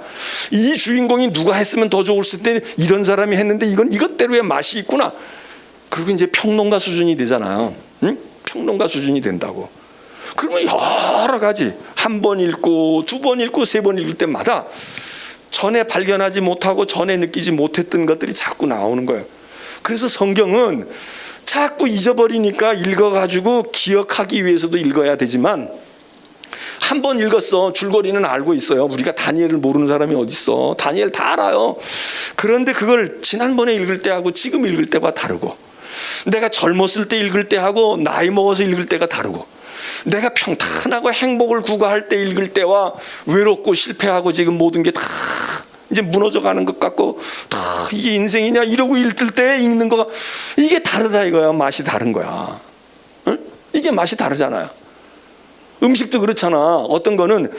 이 주인공이 누가 했으면 더 좋았을 때 이런 사람이 했는데 이건 이것대로의 맛이 있구나. 그리고 이제 평론가 수준이 되잖아요. 응? 평론가 수준이 된다고. 그러면 여러 가지, 한 번 읽고 두 번 읽고 세 번 읽을 때마다 전에 발견하지 못하고 전에 느끼지 못했던 것들이 자꾸 나오는 거예요. 그래서 성경은 자꾸 잊어버리니까 읽어가지고 기억하기 위해서도 읽어야 되지만, 한 번 읽었어. 줄거리는 알고 있어요. 우리가 다니엘을 모르는 사람이 어디 있어. 다니엘 다 알아요. 그런데 그걸 지난번에 읽을 때하고 지금 읽을 때가 다르고, 내가 젊었을 때 읽을 때하고 나이 먹어서 읽을 때가 다르고, 내가 평탄하고 행복을 구가할 때 읽을 때와 외롭고 실패하고 지금 모든 게 다 이제 무너져가는 것 같고, 이게 인생이냐 이러고 읽을 때 읽는 거가 이게 다르다 이거야. 맛이 다른 거야. 응? 이게 맛이 다르잖아요. 음식도 그렇잖아. 어떤 거는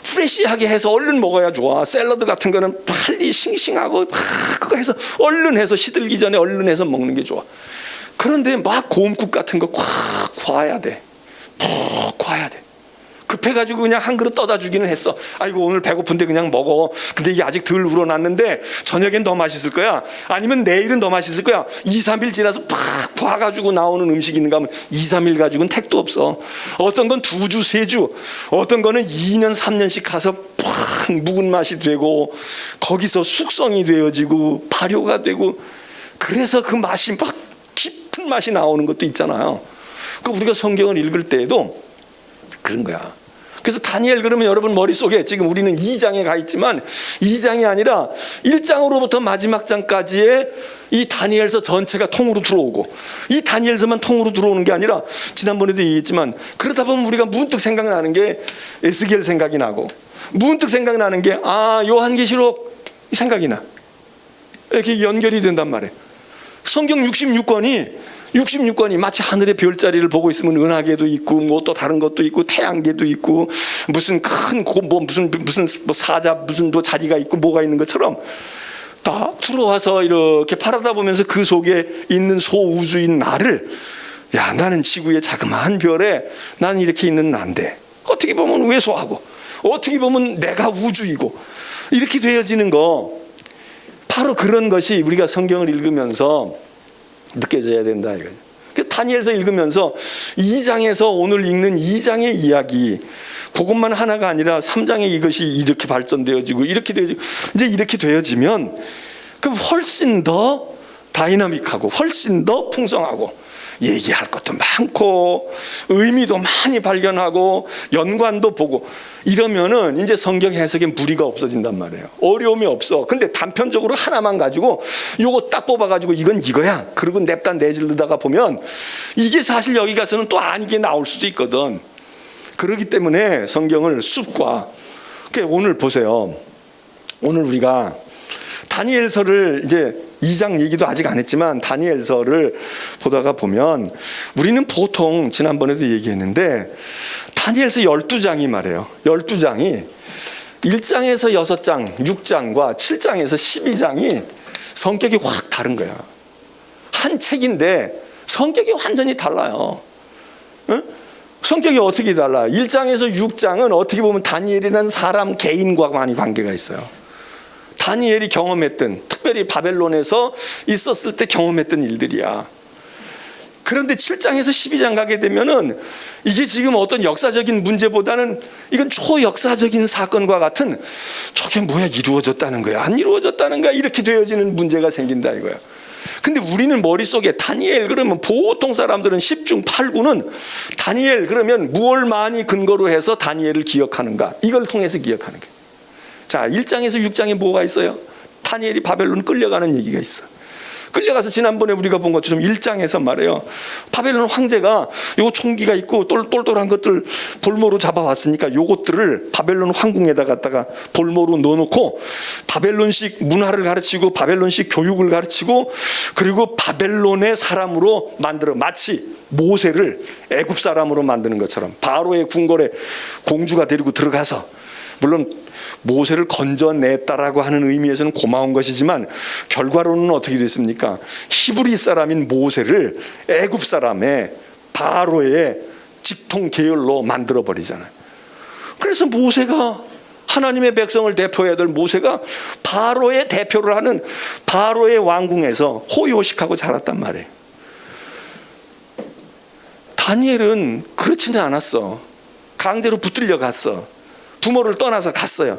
프레시하게 해서 얼른 먹어야 좋아. 샐러드 같은 거는 빨리 싱싱하고 그거 해서 얼른 해서 시들기 전에 얼른 해서 먹는 게 좋아. 그런데 막 곰국 같은 거 꽉 과야 돼. 푹 과야 돼. 급해가지고 그냥 한 그릇 떠다 주기는 했어. 아이고 오늘 배고픈데 그냥 먹어. 근데 이게 아직 덜 우러났는데 저녁엔 더 맛있을 거야. 아니면 내일은 더 맛있을 거야. 2, 3일 지나서 팍 봐가지고 나오는 음식이 있는가 하면 2, 3일 가지고는 택도 없어. 어떤 건 2주, 3주, 어떤 거는 2년, 3년씩 가서 팍 묵은 맛이 되고 거기서 숙성이 되어지고 발효가 되고, 그래서 그 맛이 막 깊은 맛이 나오는 것도 있잖아요. 그 우리가 성경을 읽을 때에도 그런 거야. 그래서 다니엘 그러면 여러분 머릿속에 지금 우리는 2장에 가 있지만 2장이 아니라 1장으로부터 마지막 장까지의 이 다니엘서 전체가 통으로 들어오고, 이 다니엘서만 통으로 들어오는 게 아니라 지난번에도 얘기했지만, 그러다 보면 우리가 문득 생각나는 게 에스겔 생각이 나고, 문득 생각나는 게 요한계시록 생각이 나. 이렇게 연결이 된단 말이에요. 성경 66권이 마치 하늘의 별자리를 보고 있으면 은하계도 있고 뭐 또 다른 것도 있고 태양계도 있고 무슨 큰 무슨 사자 무슨 뭐 자리가 있고 뭐가 있는 것처럼 딱 들어와서 이렇게 바라다 보면서 그 속에 있는 소우주인 나를, 야 나는 지구의 자그마한 별에 나는 이렇게 있는 난데 어떻게 보면 왜소하고 어떻게 보면 내가 우주이고 이렇게 되어지는 거, 바로 그런 것이 우리가 성경을 읽으면서 느껴져야 된다 이거예요. 다니엘서 읽으면서 2장에서 오늘 읽는 2장의 이야기, 그것만 하나가 아니라 3장에 이것이 이렇게 발전되어지고 이렇게 되어지고 이제 이렇게 되어지면 그럼 훨씬 더 다이나믹하고 훨씬 더 풍성하고 얘기할 것도 많고 의미도 많이 발견하고 연관도 보고 이러면은 이제 성경 해석에 무리가 없어진단 말이에요. 어려움이 없어. 근데 단편적으로 하나만 가지고 요거 딱 뽑아가지고 이건 이거야 그리고 냅다 내질르다가 보면 이게 사실 여기 가서는 또 아니게 나올 수도 있거든. 그렇기 때문에 성경을 숲과, 오늘 보세요. 오늘 우리가 다니엘서를 이제 2장 얘기도 아직 안 했지만 다니엘서를 보다가 보면 우리는 보통 지난번에도 얘기했는데 다니엘서 12장이 말이에요. 12장이 1장에서 6장, 6장과 7장에서 12장이 성격이 확 다른 거야. 한 책인데 성격이 완전히 달라요. 응? 성격이 어떻게 달라? 1장에서 6장은 어떻게 보면 다니엘이라는 사람 개인과 많이 관계가 있어요. 다니엘이 경험했던, 특별히 바벨론에서 있었을 때 경험했던 일들이야. 그런데 7장에서 12장 가게 되면은 이게 지금 어떤 역사적인 문제보다는 이건 초역사적인 사건과 같은, 저게 뭐야, 이루어졌다는 거야, 안 이루어졌다는 거야, 이렇게 되어지는 문제가 생긴다 이거야. 근데 우리는 머릿속에 다니엘 그러면 보통 사람들은 10중 8구는 다니엘 그러면 무엇을 많이 근거로 해서 다니엘을 기억하는가, 이걸 통해서 기억하는 거예요. 자, 1장에서 6장에 뭐가 있어요? 다니엘이 바벨론 끌려가는 얘기가 있어. 끌려가서 지난번에 우리가 본 것처럼 1장에서 말해요. 바벨론 황제가 요 총기가 있고 똘똘한 것들 볼모로 잡아왔으니까 요것들을 바벨론 황궁에다 갖다가 볼모로 넣어놓고 바벨론식 문화를 가르치고 바벨론식 교육을 가르치고 그리고 바벨론의 사람으로 만들어 마치 모세를 애굽 사람으로 만드는 것처럼 바로의 궁궐에 공주가 데리고 들어가서 물론 모세를 건져냈다라고 하는 의미에서는 고마운 것이지만 결과로는 어떻게 됐습니까? 히브리 사람인 모세를 애굽 사람의 바로의 직통 계열로 만들어 버리잖아요. 그래서 모세가 하나님의 백성을 대표해야 될 모세가 바로의 대표를 하는 바로의 왕궁에서 호의호식하고 자랐단 말이에요. 다니엘은 그렇지는 않았어. 강제로 붙들려 갔어. 부모를 떠나서 갔어요.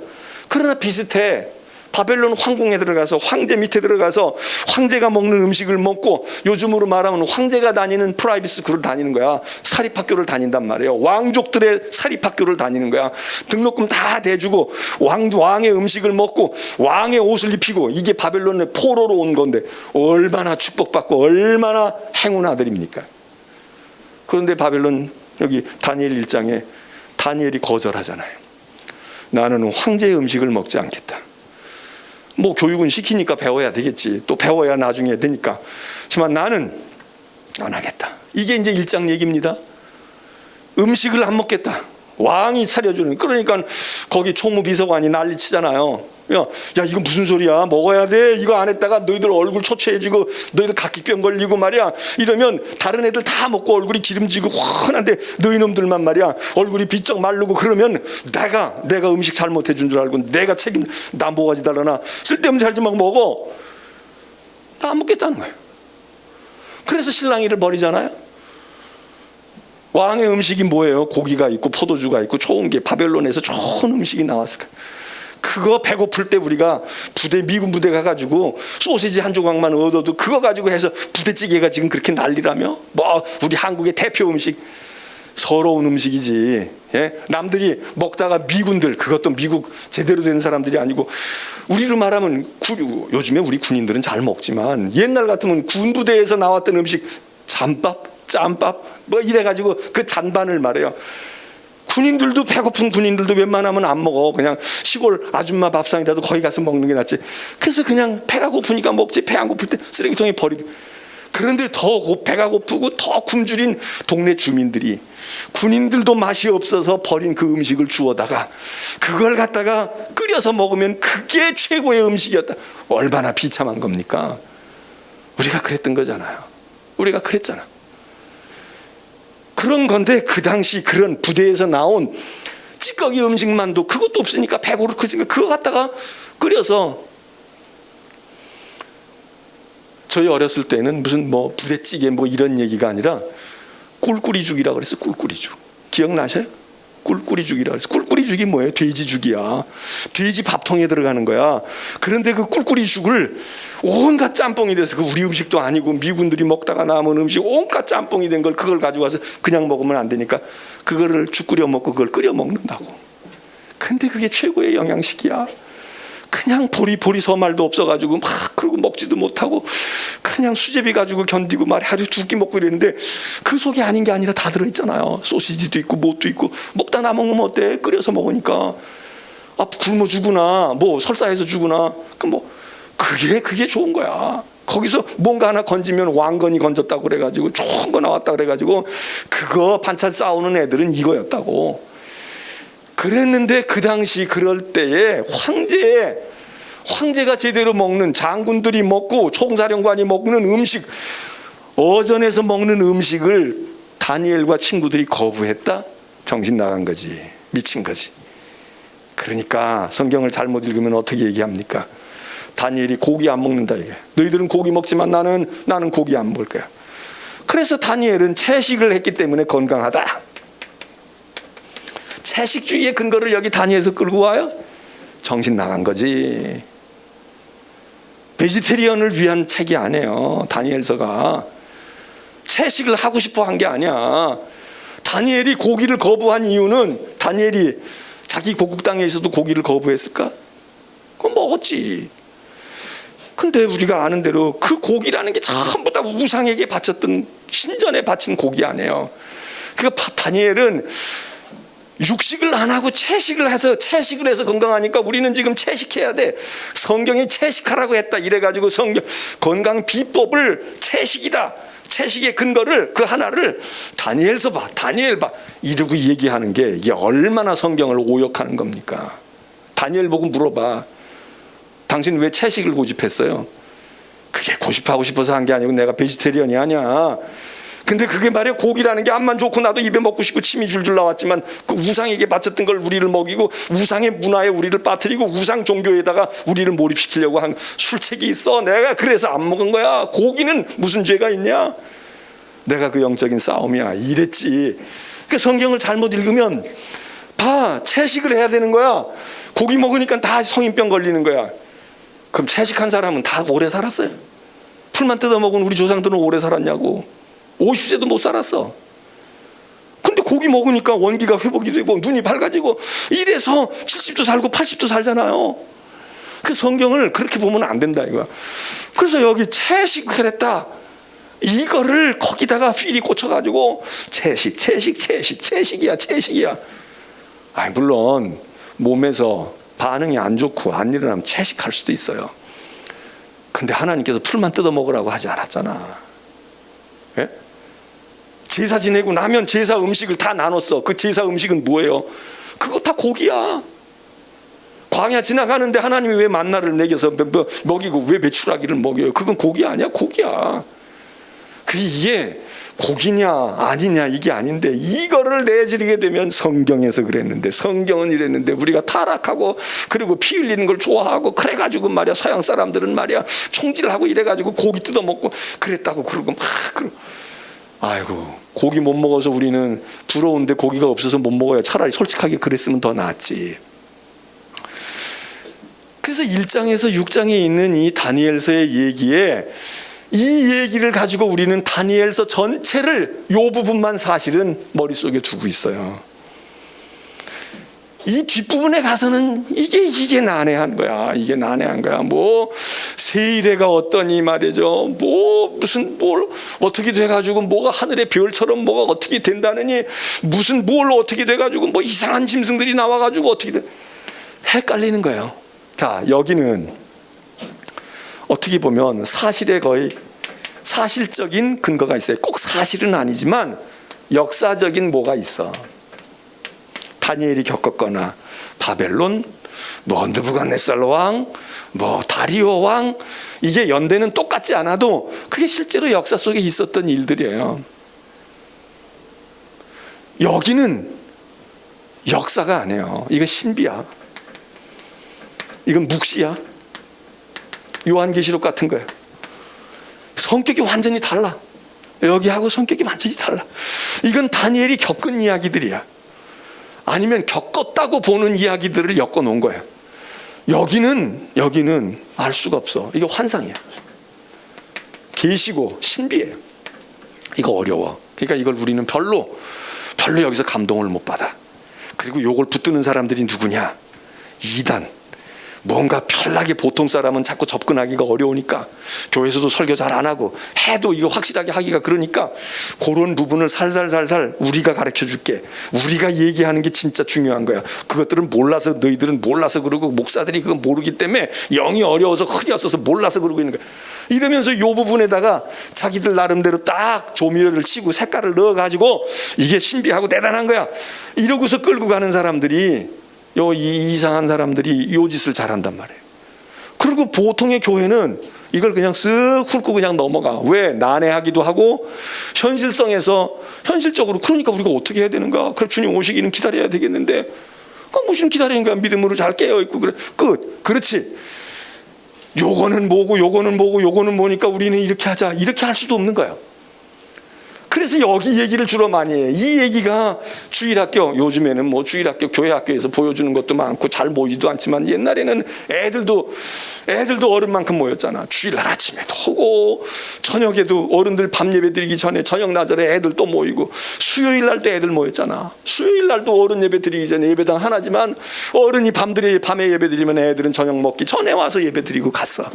그러나 비슷해. 바벨론 황궁에 들어가서 황제 밑에 들어가서 황제가 먹는 음식을 먹고 요즘으로 말하면 황제가 다니는 프라이빗 스쿨을 다니는 거야. 사립학교를 다닌단 말이에요. 왕족들의 사립학교를 다니는 거야. 등록금 다 대주고 왕의 음식을 먹고 왕의 옷을 입히고 이게 바벨론의 포로로 온 건데 얼마나 축복받고 얼마나 행운 아들입니까? 그런데 바벨론 여기 다니엘 1장에 다니엘이 거절하잖아요. 나는 황제의 음식을 먹지 않겠다. 뭐 교육은 시키니까 배워야 되겠지. 또 배워야 나중에 되니까. 하지만 나는 안 하겠다. 이게 이제 1장 얘기입니다. 음식을 안 먹겠다. 왕이 차려주는. 그러니까 거기 총무비서관이 난리치잖아요. 야 이거 무슨 소리야. 먹어야 돼. 이거 안 했다가 너희들 얼굴 초췌해지고 너희들 각기병 걸리고 말이야. 이러면 다른 애들 다 먹고 얼굴이 기름지고 훤한데 너희 놈들만 말이야 얼굴이 비쩍 마르고 그러면 내가 음식 잘못해 준 줄 알고 내가 책임 나 뭐가지 달라나 쓸데없는 잘 좀 막 먹어. 나 안 먹겠다는 거예요. 그래서 실랑이를 벌이잖아요. 왕의 음식이 뭐예요? 고기가 있고 포도주가 있고 좋은 게 바벨론에서 좋은 음식이 나왔을까. 그거 배고플 때 우리가 미군 부대 가가지고 소시지 한 조각만 얻어도 그거 가지고 해서 부대찌개가 지금 그렇게 난리라며. 뭐 우리 한국의 대표 음식 서러운 음식이지. 예? 남들이 먹다가 미군들 그것도 미국 제대로 된 사람들이 아니고 우리로 말하면 요즘에 우리 군인들은 잘 먹지만 옛날 같으면 군부대에서 나왔던 음식 잠밥 짬밥 뭐 이래가지고 그 잔반을 말해요. 군인들도 배고픈 군인들도 웬만하면 안 먹어. 그냥 시골 아줌마 밥상이라도 거기 가서 먹는 게 낫지. 그래서 그냥 배가 고프니까 먹지. 배 안 고플 때 쓰레기통에 버리고. 그런데 더 배가 고프고 더 굶주린 동네 주민들이 군인들도 맛이 없어서 버린 그 음식을 주워다가 그걸 갖다가 끓여서 먹으면 그게 최고의 음식이었다. 얼마나 비참한 겁니까? 우리가 그랬던 거잖아요. 우리가 그랬잖아. 그런 건데 그 당시 그런 부대에서 나온 찌꺼기 음식만도 그것도 없으니까 배고를 크지가 그거 갖다가 끓여서 저희 어렸을 때는 무슨 뭐 부대찌개 뭐 이런 얘기가 아니라 꿀꿀이죽이라고 그랬어. 꿀꿀이죽 기억나셔요? 꿀꿀이죽이라고 그랬어. 꿀꿀이죽이 뭐예요? 돼지죽이야. 돼지 밥통에 들어가는 거야. 그런데 그 꿀꿀이죽을 온갖 짬뽕이 돼서 그 우리 음식도 아니고 미군들이 먹다가 남은 음식 온갖 짬뽕이 된 걸 그걸 가지고 와서 그냥 먹으면 안 되니까 그거를 죽 끓여 먹고 그걸 끓여 먹는다고. 근데 그게 최고의 영양식이야. 그냥 보리 서말도 없어가지고 막 그러고 먹지도 못하고 그냥 수제비 가지고 견디고 말이 하루 두 끼 먹고 이랬는데 그 속에 아닌 게 아니라 다 들어있잖아요. 소시지도 있고 뭣도 있고 먹다 남으면 어때? 끓여서 먹으니까 굶어 주구나 뭐 설사해서 주구나 뭐 그게 좋은 거야. 거기서 뭔가 하나 건지면 왕건이 건졌다고 그래가지고 좋은 거 나왔다 그래가지고 그거 반찬 싸우는 애들은 이거였다고. 그랬는데 그 당시 그럴 때에 황제가 제대로 먹는 장군들이 먹고 총사령관이 먹는 음식 어전에서 먹는 음식을 다니엘과 친구들이 거부했다? 정신 나간 거지. 미친 거지. 그러니까 성경을 잘못 읽으면 어떻게 얘기합니까? 다니엘이 고기 안 먹는다 이게. 너희들은 고기 먹지만 나는 고기 안 먹을 거야. 그래서 다니엘은 채식을 했기 때문에 건강하다. 채식주의의 근거를 여기 다니엘에서 끌고 와요? 정신 나간 거지. 베지테리언을 위한 책이 아니에요. 다니엘서가 채식을 하고 싶어 한 게 아니야. 다니엘이 고기를 거부한 이유는 다니엘이 자기 고국 땅에 있어도 고기를 거부했을까? 그건 먹었지. 근데 우리가 아는 대로 그 고기라는 게 전부 다 우상에게 바쳤던, 신전에 바친 고기 아니에요. 그러니까 다니엘은 육식을 안 하고 채식을 해서 건강하니까 우리는 지금 채식해야 돼. 성경이 채식하라고 했다 이래가지고 성경 건강 비법을 채식이다. 채식의 근거를 그 하나를 다니엘서 봐. 다니엘 봐. 이러고 얘기하는 게 이게 얼마나 성경을 오역하는 겁니까? 다니엘 보고 물어봐. 당신 왜 채식을 고집했어요? 그게 고집하고 싶어서 한 게 아니고 내가 베지테리언이 아니야. 근데 그게 말이야, 고기라는 게 암만 좋고 나도 입에 먹고 싶고 침이 줄줄 나왔지만 그 우상에게 바쳤던 걸 우리를 먹이고 우상의 문화에 우리를 빠뜨리고 우상 종교에다가 우리를 몰입시키려고 한 술책이 있어. 내가 그래서 안 먹은 거야. 고기는 무슨 죄가 있냐? 내가 그 영적인 싸움이야 이랬지. 그 성경을 잘못 읽으면 봐, 채식을 해야 되는 거야. 고기 먹으니까 다 성인병 걸리는 거야. 그럼 채식한 사람은 다 오래 살았어요? 풀만 뜯어 먹은 우리 조상들은 오래 살았냐고. 50세도 못 살았어. 근데 고기 먹으니까 원기가 회복이 되고 눈이 밝아지고 이래서 70도 살고 80도 살잖아요. 그 성경을 그렇게 보면 안 된다 이거야. 그래서 여기 채식을 했다, 이거를 거기다가 필이 꽂혀가지고 채식이야. 아니 물론 몸에서 반응이 안 좋고 안 일어나면 채식할 수도 있어요. 근데 하나님께서 풀만 뜯어 먹으라고 하지 않았잖아. 예? 제사 지내고 나면 제사 음식을 다 나눴어. 그 제사 음식은 뭐예요? 그거 다 고기야. 광야 지나가는데 하나님이 왜 만나를 먹여서 먹이고 왜 메추라기를 먹여요? 그건 고기 아니야? 고기야. 이게 고기냐 아니냐 이게 아닌데, 이거를 내지르게 되면 성경에서 그랬는데, 성경은 이랬는데, 우리가 타락하고 그리고 피 흘리는 걸 좋아하고 그래가지고 말이야, 서양 사람들은 말이야 총질하고 이래가지고 고기 뜯어먹고 그랬다고 그러고 막 아이고, 고기 못 먹어서 우리는 부러운데 고기가 없어서 못 먹어야 차라리 솔직하게 그랬으면 더 낫지. 그래서 1장에서 6장에 있는 이 다니엘서의 얘기에 이 얘기를 가지고 우리는 다니엘서 전체를 요 부분만 사실은 머릿속에 두고 있어요. 이 뒷부분에 가서는 이게 난해한 거야. 이게 난해한 거야. 뭐 세일해가 어떠니 말이죠. 뭐 무슨 뭘 어떻게 돼가지고 뭐가 하늘의 별처럼 뭐가 어떻게 된다느니, 무슨 뭘 어떻게 돼가지고 뭐 이상한 짐승들이 나와가지고 어떻게 돼. 헷갈리는 거예요. 자, 여기는 어떻게 보면 사실에 거의 사실적인 근거가 있어요. 꼭 사실은 아니지만 역사적인 뭐가 있어. 다니엘이 겪었거나 바벨론, 뭐 느부갓네살 왕, 뭐 다리오 왕, 이게 연대는 똑같지 않아도 그게 실제로 역사 속에 있었던 일들이에요. 여기는 역사가 아니에요. 이건 신비야. 이건 묵시야. 요한계시록 같은 거예요. 성격이 완전히 달라. 여기하고 성격이 완전히 달라. 이건 다니엘이 겪은 이야기들이야. 아니면 겪었다고 보는 이야기들을 엮어 놓은 거예요. 여기는 알 수가 없어. 이거 환상이야. 계시고 신비해요. 이거 어려워. 그러니까 이걸 우리는 별로 여기서 감동을 못 받아. 그리고 요걸 붙드는 사람들이 누구냐? 이단. 뭔가 편하게 보통 사람은 자꾸 접근하기가 어려우니까, 교회에서도 설교 잘 안 하고 해도 이거 확실하게 하기가 그러니까 그런 부분을 살살 우리가 가르쳐 줄게. 우리가 얘기하는 게 진짜 중요한 거야. 그것들은 몰라서, 너희들은 몰라서 그러고 목사들이 그거 모르기 때문에 영이 어려워서 흐려서서 몰라서 그러고 있는 거야. 이러면서 이 부분에다가 자기들 나름대로 딱 조미료를 치고 색깔을 넣어가지고 이게 신비하고 대단한 거야. 이러고서 끌고 가는 사람들이, 이 이상한 사람들이 요 짓을 잘한단 말이에요. 그리고 보통의 교회는 이걸 그냥 쓱 훑고 그냥 넘어가. 왜? 난해하기도 하고 현실적으로 그러니까 우리가 어떻게 해야 되는가? 그럼 주님 오시기는 기다려야 되겠는데, 무슨 기다리는가? 믿음으로 잘 깨어있고 그래. 끝. 그렇지. 요거는 뭐고 요거는 뭐니까 우리는 이렇게 하자. 이렇게 할 수도 없는 거예요. 그래서 여기 얘기를 주로 많이 해요. 이 얘기가 주일학교, 요즘에는 뭐 주일학교, 교회학교에서 보여주는 것도 많고 잘 모이지도 않지만, 옛날에는 애들도 어른만큼 모였잖아. 주일날 아침에도 오고 저녁에도 어른들 밤 예배 드리기 전에 저녁 나절에 애들 또 모이고, 수요일날도 애들 모였잖아. 수요일날도 어른 예배 드리기 전에 예배당 하나지만 어른이 밤에 예배 드리면 애들은 저녁 먹기 전에 와서 예배 드리고 갔어.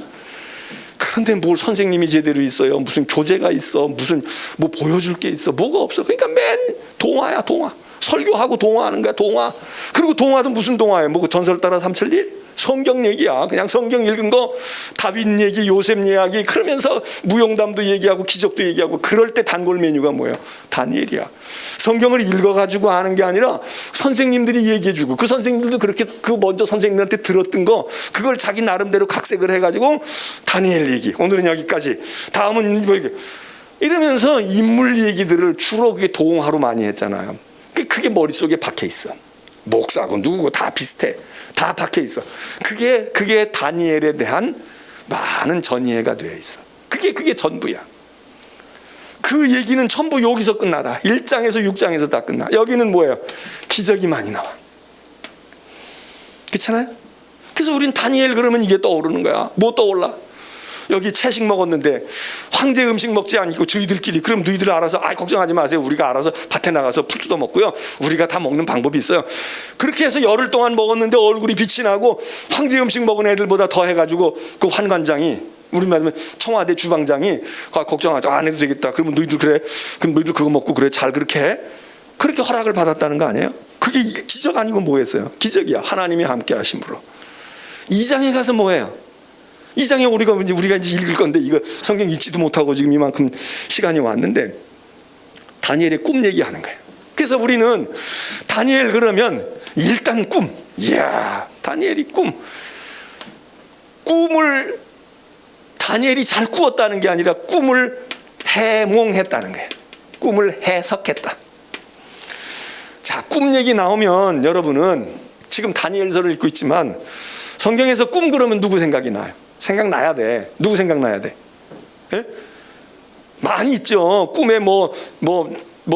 그런데 뭘 선생님이 제대로 있어요? 무슨 교재가 있어? 무슨 뭐 보여줄 게 있어? 뭐가 없어? 그러니까 맨 동화야, 동화. 설교하고 동화하는 거야, 동화. 그리고 동화도 무슨 동화예요? 뭐 전설 따라 삼천리? 성경 얘기야. 그냥 성경 읽은 거, 다윗 얘기, 요셉 이야기, 그러면서 무용담도 얘기하고 기적도 얘기하고. 그럴 때 단골 메뉴가 뭐예요? 다니엘이야. 성경을 읽어가지고 아는 게 아니라 선생님들이 얘기해주고, 그 선생님들도 그렇게 그 먼저 선생님한테 들었던 거, 그걸 자기 나름대로 각색을 해가지고 다니엘 얘기, 오늘은 여기까지, 다음은 뭐 이러면서 인물 얘기들을 주로 그게 동화로 많이 했잖아요. 그게 머릿속에 박혀 있어. 목사고 누구고 다 비슷해. 다 박혀 있어. 그게 다니엘에 대한 많은 전이해가 되어 있어. 그게 전부야. 그 얘기는 전부 여기서 끝나다. 1장에서 6장에서 다 끝나. 여기는 뭐예요? 기적이 많이 나와. 그렇잖아요? 그래서 우린 다니엘 그러면 이게 떠오르는 거야. 뭐 떠올라? 여기 채식 먹었는데 황제 음식 먹지 않고 저희들끼리, 그럼 너희들 알아서, 걱정하지 마세요, 우리가 알아서 밭에 나가서 풀 뜯어 먹고요, 우리가 다 먹는 방법이 있어요. 그렇게 해서 열흘 동안 먹었는데 얼굴이 빛이 나고 황제 음식 먹은 애들보다 더 해가지고 그 환관장이, 우리 말하면 청와대 주방장이, 걱정하지 안 해도 되겠다, 그러면 너희들 그래, 그럼 너희들 그거 먹고 그래, 잘 그렇게 해, 그렇게 허락을 받았다는 거 아니에요? 그게 기적 아니고 뭐겠어요? 기적이야. 하나님이 함께 하심으로. 2장에 가서 뭐예요? 2장에 우리가 이제 읽을 건데, 이거 성경 읽지도 못하고 지금 이만큼 시간이 왔는데, 다니엘의 꿈 얘기하는 거예요. 그래서 우리는 다니엘 그러면 일단 꿈. 이야, 다니엘이 꿈을 다니엘이 잘 꾸었다는 게 아니라 꿈을 해몽했다는 거예요. 꿈을 해석했다. 자, 꿈 얘기 나오면 여러분은 지금 다니엘서를 읽고 있지만 성경에서 꿈 그러면 누구 생각이 나요? 생각나야 돼. 누구 생각나야 돼? 예? 많이 있죠. 꿈에 뭐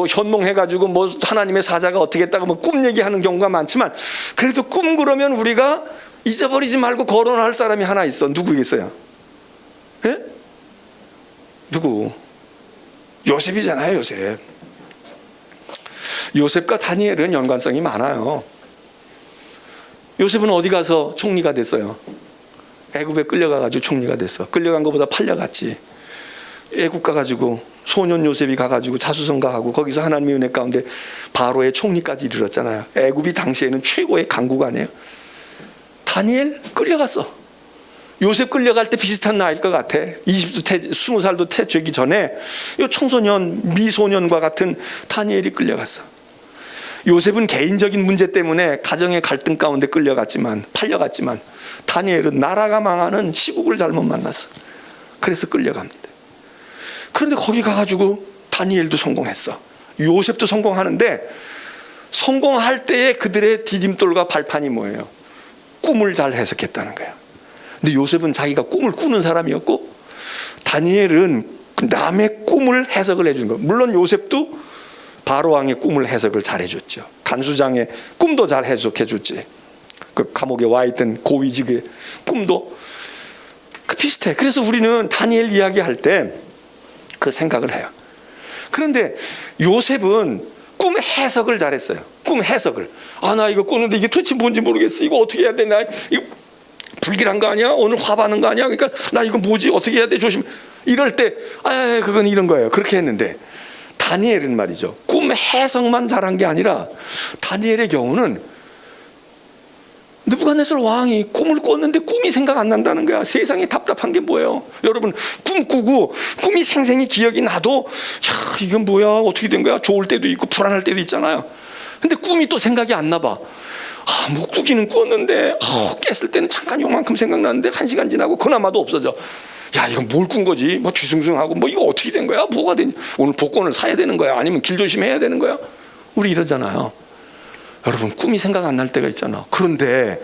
현몽해가지고 뭐 하나님의 사자가 어떻게 했다고 뭐 꿈 얘기하는 경우가 많지만, 그래도 꿈 그러면 우리가 잊어버리지 말고 거론할 사람이 하나 있어. 누구겠어요? 예? 누구? 요셉이잖아요, 요셉. 요셉과 다니엘은 연관성이 많아요. 요셉은 어디 가서 총리가 됐어요? 애굽에 끌려가가지고 총리가 됐어. 끌려간 것보다 팔려갔지. 애굽 가가지고 소년 요셉이 가가지고 자수성가하고 거기서 하나님의 은혜 가운데 바로의 총리까지 이르렀잖아요. 애굽이 당시에는 최고의 강국 아니에요? 다니엘 끌려갔어. 요셉 끌려갈 때 비슷한 나이일 것 같아. 20살도 되기 전에 이 청소년, 미소년과 같은 다니엘이 끌려갔어. 요셉은 개인적인 문제 때문에 가정의 갈등 가운데 팔려갔지만 다니엘은 나라가 망하는 시국을 잘못 만났어. 그래서 끌려갑니다. 그런데 거기 가가지고 다니엘도 성공했어. 요셉도 성공하는데, 성공할 때의 그들의 디딤돌과 발판이 뭐예요? 꿈을 잘 해석했다는 거예요. 근데 요셉은 자기가 꿈을 꾸는 사람이었고, 다니엘은 남의 꿈을 해석을 해주는 거예요. 물론 요셉도 바로왕의 꿈을 해석을 잘 해줬죠. 간수장의 꿈도 잘 해석해줬지. 그 감옥에 와 있던 고위직의 꿈도 비슷해. 그래서 우리는 다니엘 이야기할 때 그 생각을 해요. 그런데 요셉은 꿈 해석을 잘했어요. 꿈 해석을. 나 이거 꾸는데 이게 도대체 뭔지 모르겠어. 이거 어떻게 해야 돼? 나 이거 불길한 거 아니야? 오늘 화바는 거 아니야? 그러니까 나 이거 뭐지? 어떻게 해야 돼? 조심. 이럴 때 그건 이런 거예요. 그렇게 했는데 다니엘은 말이죠, 꿈 해석만 잘한 게 아니라 다니엘의 경우는 느부갓네살 왕이 꿈을 꿨는데 꿈이 생각 안 난다는 거야. 세상에 답답한 게 뭐예요? 여러분, 꿈 꾸고 꿈이 생생히 기억이 나도 이건 뭐야? 어떻게 된 거야? 좋을 때도 있고 불안할 때도 있잖아요. 근데 꿈이 또 생각이 안 나봐. 뭐 꾸기는 꿨는데 깼을 때는 잠깐 요만큼 생각나는데 1시간 지나고 그나마도 없어져. 야, 이건 뭘 꾼 거지? 뭐 뒤숭숭하고 뭐 이거 어떻게 된 거야? 뭐가 되냐? 오늘 복권을 사야 되는 거야? 아니면 길조심해야 되는 거야? 우리 이러잖아요. 여러분, 꿈이 생각 안 날 때가 있잖아. 그런데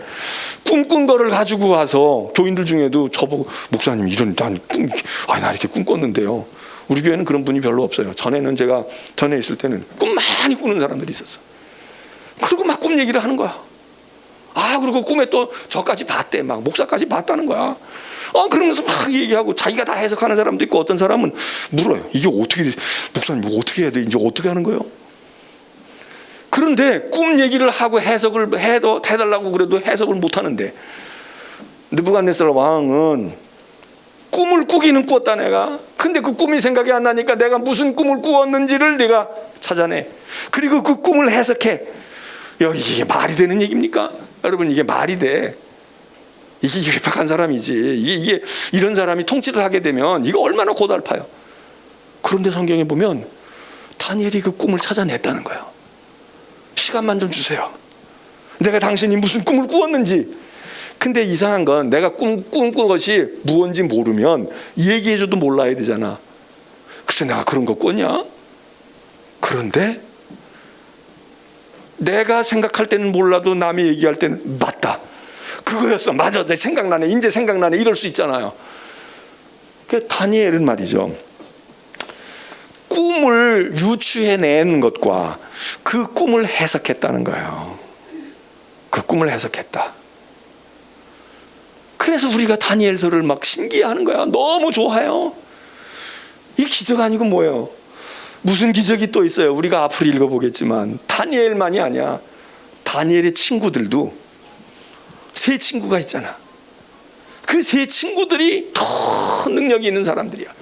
꿈꾼 거를 가지고 와서 교인들 중에도 저보고, 목사님 나 이렇게 꿈 꿨는데요. 우리 교회는 그런 분이 별로 없어요. 전에는 제가 전에 있을 때는 꿈 많이 꾸는 사람들이 있었어. 그리고 막 꿈 얘기를 하는 거야. 그리고 꿈에 또 저까지 봤대. 막 목사까지 봤다는 거야. 그러면서 막 얘기하고 자기가 다 해석하는 사람도 있고, 어떤 사람은 물어요. 이게 어떻게, 목사님 뭐 어떻게 해야 돼? 이제 어떻게 하는 거예요? 그런데 꿈 얘기를 하고 해석을 해달라고 그래도 해석을 못 하는데, 느부갓네살 왕은 꿈을 꾸기는 꾸었다 내가. 근데 그 꿈이 생각이 안 나니까 내가 무슨 꿈을 꾸었는지를 내가 찾아내. 그리고 그 꿈을 해석해. 이게 말이 되는 얘기입니까? 여러분, 이게 말이 돼? 이게 괴팍한 사람이지. 이게 이런 사람이 통치를 하게 되면 이거 얼마나 고달파요. 그런데 성경에 보면 다니엘이 그 꿈을 찾아냈다는 거예요. 시간만 좀 주세요. 내가 당신이 무슨 꿈을 꾸었는지. 근데 이상한 건 내가 꿈 꾼 것이 무언지 모르면 얘기해줘도 몰라야 되잖아. 글쎄 내가 그런 거 꿨냐? 그런데 내가 생각할 때는 몰라도 남이 얘기할 때는 맞다. 그거였어. 맞아. 내 생각나네. 이제 생각나네. 이럴 수 있잖아요. 그 다니엘은 말이죠. 꿈을 유추해내는 것과 그 꿈을 해석했다는 거예요. 그 꿈을 해석했다. 그래서 우리가 다니엘서를 막 신기해하는 거야. 너무 좋아요. 이 기적 아니고 뭐예요? 무슨 기적이 또 있어요? 우리가 앞으로 읽어보겠지만 다니엘만이 아니야. 다니엘의 친구들도 세 친구가 있잖아. 그 세 친구들이 더 능력이 있는 사람들이야.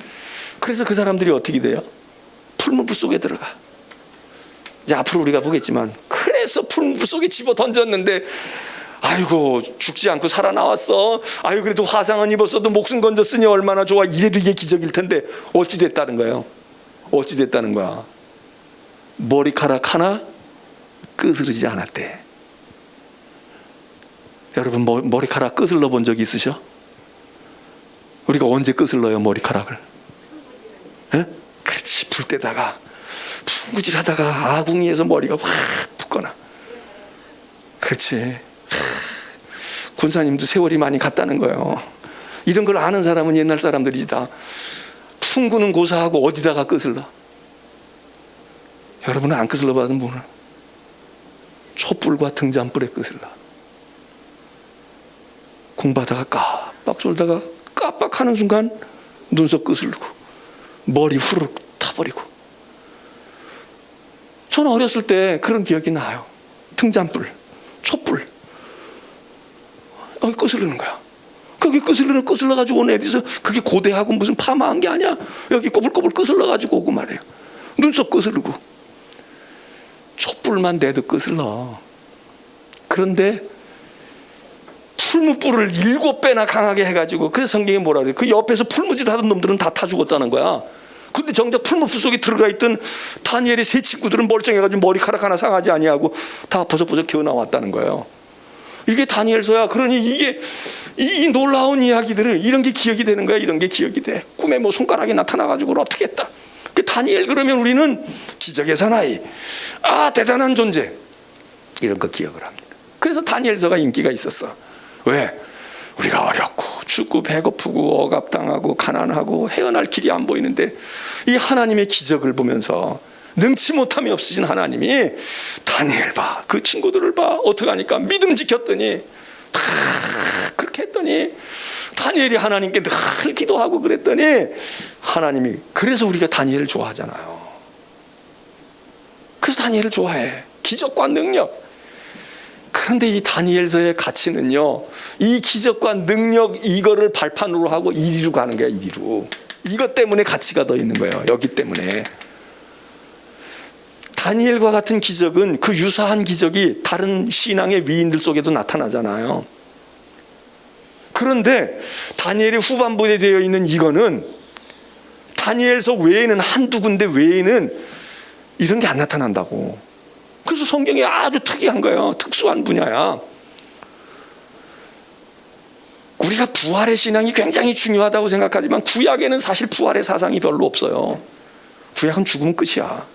그래서 그 사람들이 어떻게 돼요? 풀무불 속에 들어가. 이제 앞으로 우리가 보겠지만 그래서 풀무불 속에 집어 던졌는데 아이고 죽지 않고 살아나왔어. 아유 그래도 화상은 입었어도 목숨 건졌으니 얼마나 좋아. 이래도 이게 기적일 텐데 어찌 됐다는 거예요? 어찌 됐다는 거야? 머리카락 하나 끄스르지 않았대. 여러분 머리카락 끄슬러 본 적 있으셔? 우리가 언제 끄슬러요 머리카락을? 에? 그렇지. 불 때다가 풍구질하다가 아궁이에서 머리가 확 붓거나. 그렇지. 군사님도 세월이 많이 갔다는 거예요. 이런 걸 아는 사람은 옛날 사람들이 다. 풍구는 고사하고 어디다가 끄슬러? 여러분은 안 끄슬러 받은 분은 촛불과 등잔불에 끄슬러. 공부하다가 깜빡 졸다가 깜빡하는 순간 눈썹 끄슬르고 머리 후루룩 타버리고. 저는 어렸을 때 그런 기억이 나요. 등잔불, 촛불 여기 끄슬르는 거야. 거기 끄슬러가지고 오는 애들이 그게 고대하고 무슨 파마한 게 아니야. 여기 꼬불꼬불 끄슬러가지고 오고 말이에요. 눈썹 끄슬르고 촛불만 내도 끄슬러. 그런데 풀무불을 7배나 강하게 해가지고, 그래서 성경에 뭐라 그래요? 그 옆에서 풀무질 하던 놈들은 다 타 죽었다는 거야. 근데 정작 풀무불 속에 들어가 있던 다니엘의 세 친구들은 멀쩡해가지고 머리카락 하나 상하지 아니하고 다 버석버석 기어 나왔다는 거예요. 이게 다니엘서야. 그러니 이게 이 놀라운 이야기들을 이런 게 기억이 되는 거야. 이런 게 기억이 돼. 꿈에 뭐 손가락이 나타나가지고 어떻게 했다. 그 다니엘 그러면 우리는 기적의 사나이, 대단한 존재, 이런 거 기억을 합니다. 그래서 다니엘서가 인기가 있었어. 왜? 우리가 어렵고 춥고 배고프고 억압당하고 가난하고 헤어날 길이 안 보이는데 이 하나님의 기적을 보면서 능치 못함이 없으신 하나님이 다니엘 봐, 그 친구들을 봐, 어떡하니까 믿음 지켰더니 다 그렇게 했더니 다니엘이 하나님께 늘 기도하고 그랬더니 하나님이, 그래서 우리가 다니엘을 좋아하잖아요. 그래서 다니엘을 좋아해. 기적과 능력. 그런데 이 다니엘서의 가치는요, 이 기적과 능력 이거를 발판으로 하고 이리로 가는 거야. 이리로. 이것 때문에 가치가 더 있는 거예요. 여기 때문에. 다니엘과 같은 기적은, 그 유사한 기적이 다른 신앙의 위인들 속에도 나타나잖아요. 그런데 다니엘의 후반부에 되어 있는 이거는 다니엘서 외에는, 한두 군데 외에는 이런 게 안 나타난다고. 그래서 성경이 아주 특이한 거예요. 특수한 분야야. 우리가 부활의 신앙이 굉장히 중요하다고 생각하지만 구약에는 사실 부활의 사상이 별로 없어요. 구약은 죽으면 끝이야.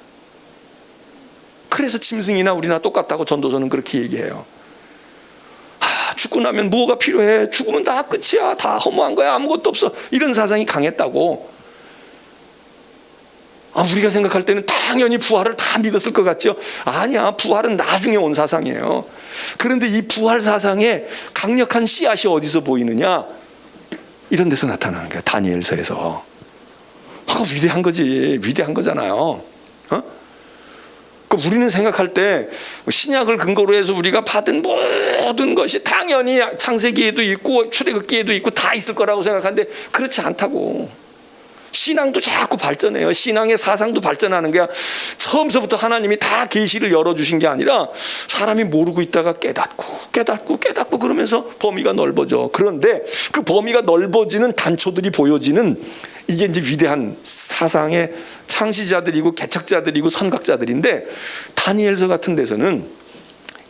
그래서 짐승이나 우리나 똑같다고 전도서는 그렇게 얘기해요. 죽고 나면 뭐가 필요해? 죽으면 다 끝이야. 다 허무한 거야. 아무것도 없어. 이런 사상이 강했다고. 우리가 생각할 때는 당연히 부활을 다 믿었을 것 같죠? 아니야. 부활은 나중에 온 사상이에요. 그런데 이 부활 사상의 강력한 씨앗이 어디서 보이느냐? 이런 데서 나타나는 거야. 다니엘서에서. 위대한 거지. 위대한 거잖아요. 우리는 생각할 때 신약을 근거로 해서 우리가 받은 모든 것이 당연히 창세기에도 있고 출애굽기에도 있고 다 있을 거라고 생각하는데 그렇지 않다고. 신앙도 자꾸 발전해요. 신앙의 사상도 발전하는 게 처음서부터 하나님이 다 계시를 열어주신 게 아니라 사람이 모르고 있다가 깨닫고 그러면서 범위가 넓어져. 그런데 그 범위가 넓어지는 단초들이 보여지는 이게 이제 위대한 사상의 창시자들이고 개척자들이고 선각자들인데, 다니엘서 같은 데서는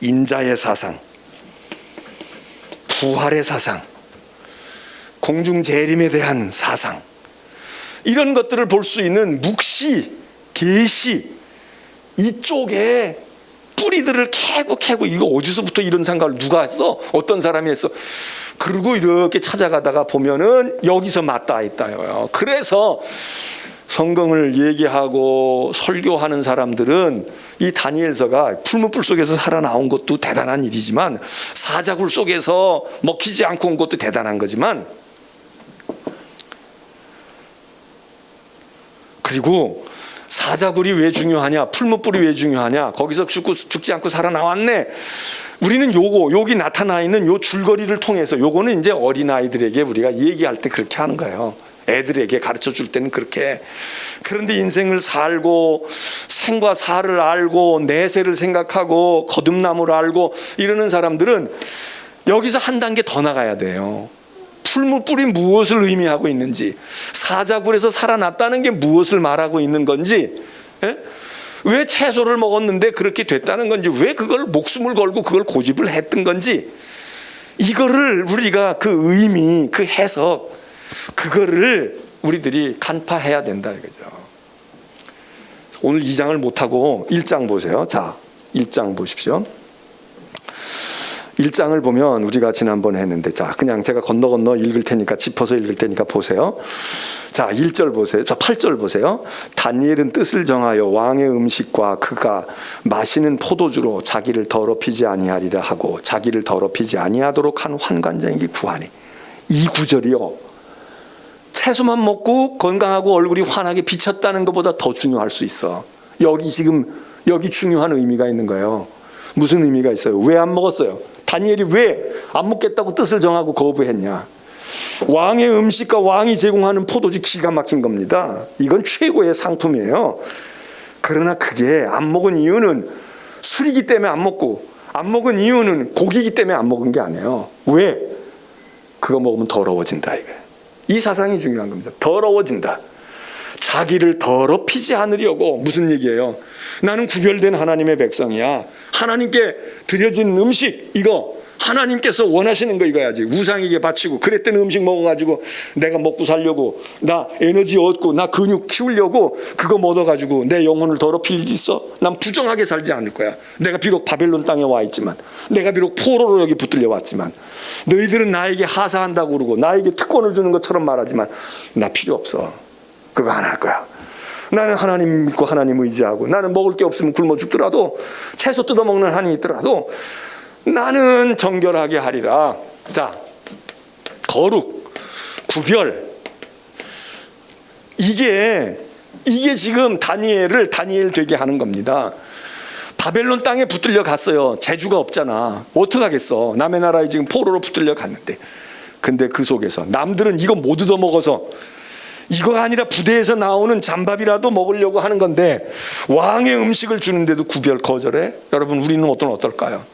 인자의 사상, 부활의 사상, 공중 재림에 대한 사상, 이런 것들을 볼 수 있는 묵시, 계시, 이쪽에 뿌리들을 캐고 이거 어디서부터 이런 생각을 누가 했어? 어떤 사람이 했어? 그리고 이렇게 찾아가다가 보면은 여기서 맞닿아 있다요. 그래서 성경을 얘기하고 설교하는 사람들은 이 다니엘서가 풀무불 속에서 살아나온 것도 대단한 일이지만, 사자굴 속에서 먹히지 않고 온 것도 대단한 거지만, 그리고 사자굴이 왜 중요하냐, 풀무불이 왜 중요하냐, 거기서 죽지 않고 살아나왔네. 우리는 여기 나타나 있는 요 줄거리를 통해서, 요거는 이제 어린아이들에게 우리가 얘기할 때 그렇게 하는 거예요. 애들에게 가르쳐 줄 때는 그렇게. 그런데 인생을 살고 생과 사를 알고 내세를 생각하고 거듭남을 알고 이러는 사람들은 여기서 한 단계 더 나가야 돼요. 풀무불이 무엇을 의미하고 있는지, 사자굴에서 살아났다는 게 무엇을 말하고 있는 건지, 왜 채소를 먹었는데 그렇게 됐다는 건지, 왜 그걸 목숨을 걸고 그걸 고집을 했던 건지, 이거를 우리가 그 의미, 그 해석, 그거를 우리들이 간파해야 된다 이거죠. 오늘 2장을 못하고 1장 보세요. 자, 1장 보십시오. 1장을 보면 우리가 지난번에 했는데, 자, 그냥 제가 건너 읽을 테니까, 짚어서 읽을 테니까 보세요. 자, 1절 보세요. 자, 8절 보세요. 다니엘은 뜻을 정하여 왕의 음식과 그가 마시는 포도주로 자기를 더럽히지 아니하리라 하고 자기를 더럽히지 아니하도록 한 환관장에게 구하니. 이 구절이요, 채소만 먹고 건강하고 얼굴이 환하게 비쳤다는 것보다 더 중요할 수 있어. 여기 중요한 의미가 있는 거예요. 무슨 의미가 있어요? 왜 안 먹었어요? 다니엘이 왜 안 먹겠다고 뜻을 정하고 거부했냐? 왕의 음식과 왕이 제공하는 포도주 기가 막힌 겁니다. 이건 최고의 상품이에요. 그러나 그게 안 먹은 이유는 술이기 때문에 안 먹고, 안 먹은 이유는 고기이기 때문에 안 먹은 게 아니에요. 왜? 그거 먹으면 더러워진다 이거예요. 이 사상이 중요한 겁니다. 더러워진다. 자기를 더럽히지 않으려고. 무슨 얘기예요? 나는 구별된 하나님의 백성이야. 하나님께 드려진 음식, 이거 하나님께서 원하시는 거 이거야지. 우상에게 바치고 그랬던 음식 먹어가지고 내가 먹고 살려고, 나 에너지 얻고 나 근육 키우려고 그거 먹어가지고 내 영혼을 더럽힐 일 있어? 난 부정하게 살지 않을 거야. 내가 비록 바벨론 땅에 와 있지만, 내가 비록 포로로 여기 붙들려 왔지만, 너희들은 나에게 하사한다고 그러고 나에게 특권을 주는 것처럼 말하지만 나 필요 없어. 그거 안 할 거야. 나는 하나님 믿고 하나님 의지하고, 나는 먹을 게 없으면 굶어 죽더라도, 채소 뜯어먹는 한이 있더라도 나는 정결하게 하리라. 자, 거룩, 구별, 이게 지금 다니엘 되게 하는 겁니다. 바벨론 땅에 붙들려 갔어요. 재주가 없잖아. 어떡하겠어. 남의 나라에 지금 포로로 붙들려 갔는데. 근데 그 속에서 남들은 이거 못 얻어먹어서, 이거가 아니라 부대에서 나오는 잠밥이라도 먹으려고 하는 건데 왕의 음식을 주는데도 거절해? 여러분, 우리는 어떨까요?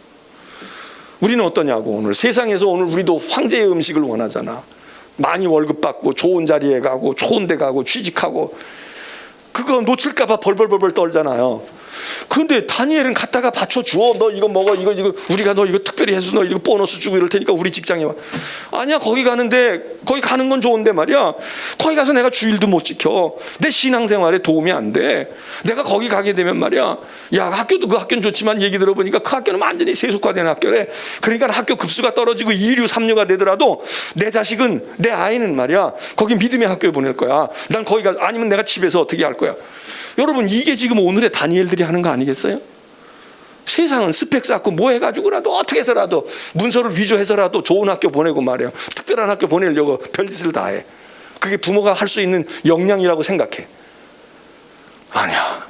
우리는 어떠냐고. 오늘 세상에서 오늘 우리도 황제의 음식을 원하잖아. 많이 월급 받고 좋은 자리에 가고 좋은 데 가고 취직하고, 그거 놓칠까 봐 벌벌 떨잖아요. 그런데 다니엘은 갖다가 받쳐주어. 너 이거 먹어. 이거 우리가 너 이거 특별히 해서 너 이거 보너스 주고 이럴 테니까 우리 직장에 와. 아니야, 거기 가는 건 좋은데 말이야, 거기 가서 내가 주일도 못 지켜. 내 신앙생활에 도움이 안 돼. 내가 거기 가게 되면 말이야, 야, 학교도 그 학교는 좋지만 얘기 들어보니까 그 학교는 완전히 세속화된 학교래. 그러니까 학교 급수가 떨어지고 2류 3류가 되더라도 내 자식은, 내 아이는 말이야, 거기 믿음의 학교에 보낼 거야. 난 거기 가, 아니면 내가 집에서 어떻게 할 거야. 여러분, 이게 지금 오늘의 다니엘들이 하는 거 아니겠어요? 세상은 스펙 쌓고 뭐 해가지고라도 어떻게 해서라도 문서를 위조해서라도 좋은 학교 보내고 말이에요. 특별한 학교 보내려고 별짓을 다 해. 그게 부모가 할 수 있는 역량이라고 생각해. 아니야.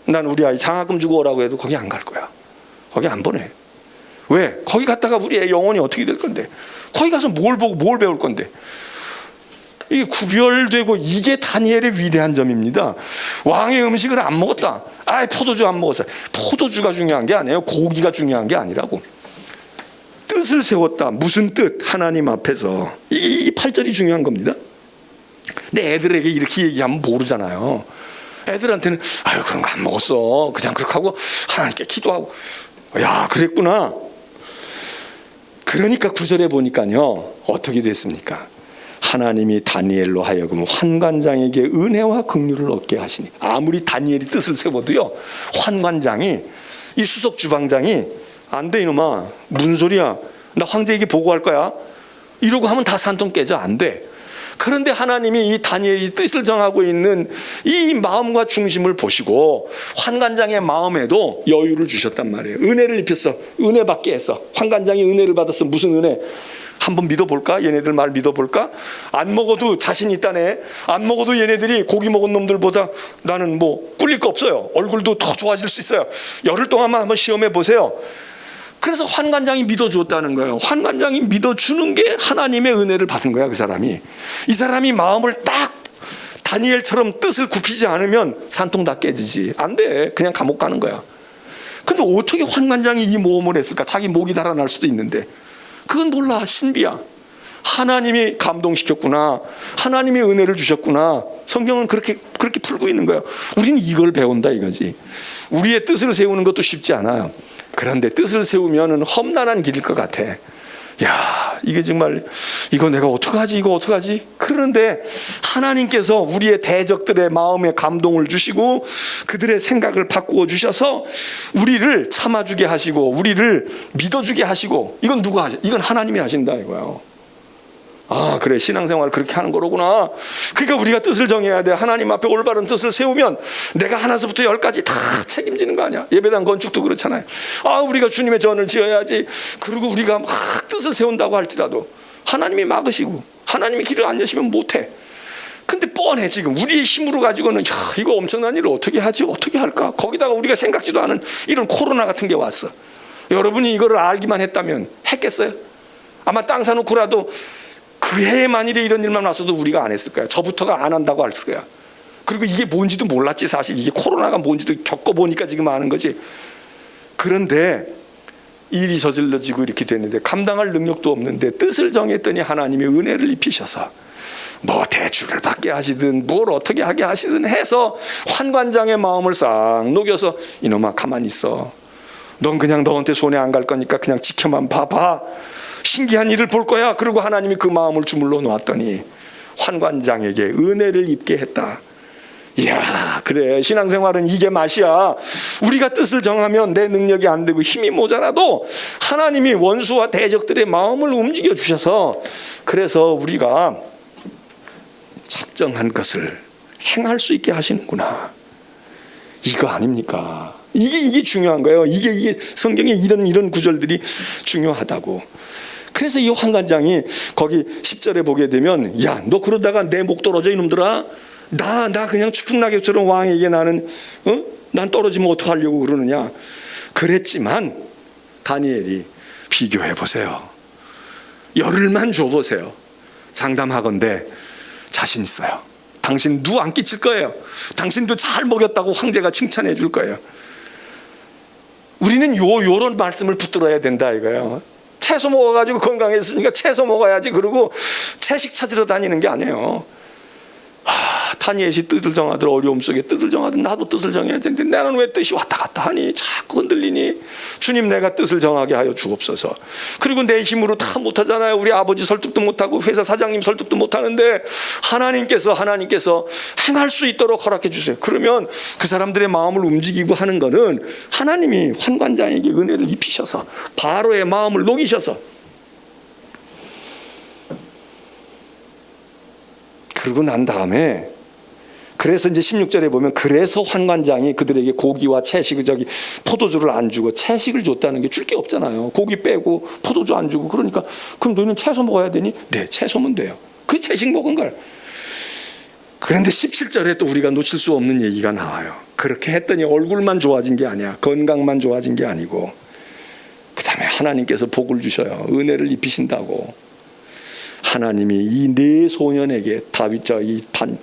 난 우리 아이 장학금 주고 오라고 해도 거기 안 갈 거야. 거기 안 보내. 왜? 거기 갔다가 우리 애 영혼이 어떻게 될 건데? 거기 가서 뭘 보고 뭘 배울 건데? 이게 구별되고, 이게 다니엘의 위대한 점입니다. 왕의 음식을 안 먹었다. 포도주 안 먹었어요. 포도주가 중요한 게 아니에요. 고기가 중요한 게 아니라고. 뜻을 세웠다. 무슨 뜻? 하나님 앞에서. 이 8절이 중요한 겁니다. 근데 애들에게 이렇게 얘기하면 모르잖아요. 애들한테는 그런 거 안 먹었어. 그냥 그렇게 하고 하나님께 기도하고. 야, 그랬구나. 그러니까 9절에 보니까요, 어떻게 됐습니까? 하나님이 다니엘로 하여금 환관장에게 은혜와 긍휼을 얻게 하시니. 아무리 다니엘이 뜻을 세워도요, 환관장이, 이 수석 주방장이 안 돼 이놈아, 무슨 소리야, 나 황제에게 보고할 거야, 이러고 하면 다 산통 깨져. 안 돼. 그런데 하나님이 이 다니엘이 뜻을 정하고 있는 이 마음과 중심을 보시고 환관장의 마음에도 여유를 주셨단 말이에요. 은혜를 입혔어. 은혜 받게 했어. 환관장이 은혜를 받았어. 무슨 은혜? 한번 믿어볼까? 얘네들 말 믿어볼까? 안 먹어도 자신 있다네. 안 먹어도 얘네들이 고기 먹은 놈들보다 나는 뭐 꿀릴 거 없어요. 얼굴도 더 좋아질 수 있어요. 열흘 동안만 한번 시험해 보세요. 그래서 환관장이 믿어주었다는 거예요. 환관장이 믿어주는 게 하나님의 은혜를 받은 거야. 그 사람이. 이 사람이 마음을 딱 다니엘처럼 뜻을 굽히지 않으면 산통 다 깨지지. 안 돼. 그냥 감옥 가는 거야. 근데 어떻게 환관장이 이 모험을 했을까? 자기 목이 달아날 수도 있는데. 그건 몰라. 신비야. 하나님이 감동시켰구나. 하나님이 은혜를 주셨구나. 성경은 그렇게 풀고 있는 거예요. 우리는 이걸 배운다 이거지. 우리의 뜻을 세우는 것도 쉽지 않아요. 그런데 뜻을 세우면 험난한 길일 것 같아. 야, 이게 정말, 이거 내가 어떡하지? 이거 어떡하지? 그런데 하나님께서 우리의 대적들의 마음에 감동을 주시고 그들의 생각을 바꾸어 주셔서 우리를 참아주게 하시고 우리를 믿어주게 하시고, 이건 누가 하시? 이건 하나님이 하신다 이거예요. 그래, 신앙생활 그렇게 하는 거로구나. 그러니까 우리가 뜻을 정해야 돼. 하나님 앞에 올바른 뜻을 세우면 내가 하나서부터 열까지 다 책임지는 거 아니야. 예배당 건축도 그렇잖아요. 우리가 주님의 전을 지어야지. 그리고 우리가 막 뜻을 세운다고 할지라도 하나님이 막으시고 하나님이 길을 안 여시면 못해. 근데 뻔해. 지금 우리의 힘으로 가지고는 이거 엄청난 일을 어떻게 하지? 어떻게 할까? 거기다가 우리가 생각지도 않은 이런 코로나 같은 게 왔어. 여러분이 이거를 알기만 했다면 했겠어요? 아마 땅 사놓고라도 그 해에 만일에 이런 일만 왔어도 우리가 안 했을 거야. 저부터가 안 한다고 했을 거야. 그리고 이게 뭔지도 몰랐지. 사실 이게 코로나가 뭔지도 겪어보니까 지금 아는 거지. 그런데 일이 저질러지고 이렇게 됐는데 감당할 능력도 없는데 뜻을 정했더니 하나님이 은혜를 입히셔서 뭐 대출을 받게 하시든 뭘 어떻게 하게 하시든 해서 환관장의 마음을 싹 녹여서, 이놈아 가만히 있어. 넌 그냥 너한테 손해 안 갈 거니까 그냥 지켜만 봐봐. 신기한 일을 볼 거야. 그리고 하나님이 그 마음을 주물러 놓았더니 환관장에게 은혜를 입게 했다. 이야, 그래, 신앙생활은 이게 맛이야. 우리가 뜻을 정하면 내 능력이 안 되고 힘이 모자라도 하나님이 원수와 대적들의 마음을 움직여 주셔서, 그래서 우리가 작정한 것을 행할 수 있게 하시는구나. 이거 아닙니까? 이게 중요한 거예요. 이게 성경에 이런 구절들이 중요하다고. 그래서 이 환관장이 거기 10절에 보게 되면, 야, 너 그러다가 내 목 떨어져 이놈들아. 나 그냥 추풍낙엽처럼 왕에게 나는 난 떨어지면 어떡하려고 그러느냐. 그랬지만 다니엘이 비교해 보세요. 열흘만 줘보세요. 장담하건대 자신 있어요. 당신 누 안 끼칠 거예요. 당신도 잘 먹였다고 황제가 칭찬해 줄 거예요. 우리는 요런 말씀을 붙들어야 된다 이거예요. 채소 먹어가지고 건강해졌으니까 채소 먹어야지 그러고 채식 찾으러 다니는 게 아니에요. 다니엘이 뜻을 정하든 어려움 속에 뜻을 정하든 나도 뜻을 정해야 되는데 나는 왜 뜻이 왔다 갔다 하니? 자꾸 흔들리니? 주님, 내가 뜻을 정하게 하여 주옵소서. 그리고 내 힘으로 다 못하잖아요. 우리 아버지 설득도 못하고 회사 사장님 설득도 못하는데 하나님께서 행할 수 있도록 허락해 주세요. 그러면 그 사람들의 마음을 움직이고 하는 거는 하나님이 환관장에게 은혜를 입히셔서 바로의 마음을 녹이셔서, 그러고 난 다음에, 그래서 이제 16절에 보면, 그래서 환관장이 그들에게 고기와 채식을, 포도주를 안 주고 채식을 줬다는 게 줄 게 없잖아요. 고기 빼고 포도주 안 주고. 그러니까 그럼 너희는 채소 먹어야 되니? 네, 채소면 돼요. 그 채식 먹은 걸. 그런데 17절에 또 우리가 놓칠 수 없는 얘기가 나와요. 그렇게 했더니 얼굴만 좋아진 게 아니야. 건강만 좋아진 게 아니고 그 다음에 하나님께서 복을 주셔요. 은혜를 입히신다고. 하나님이 이 네 소년에게 이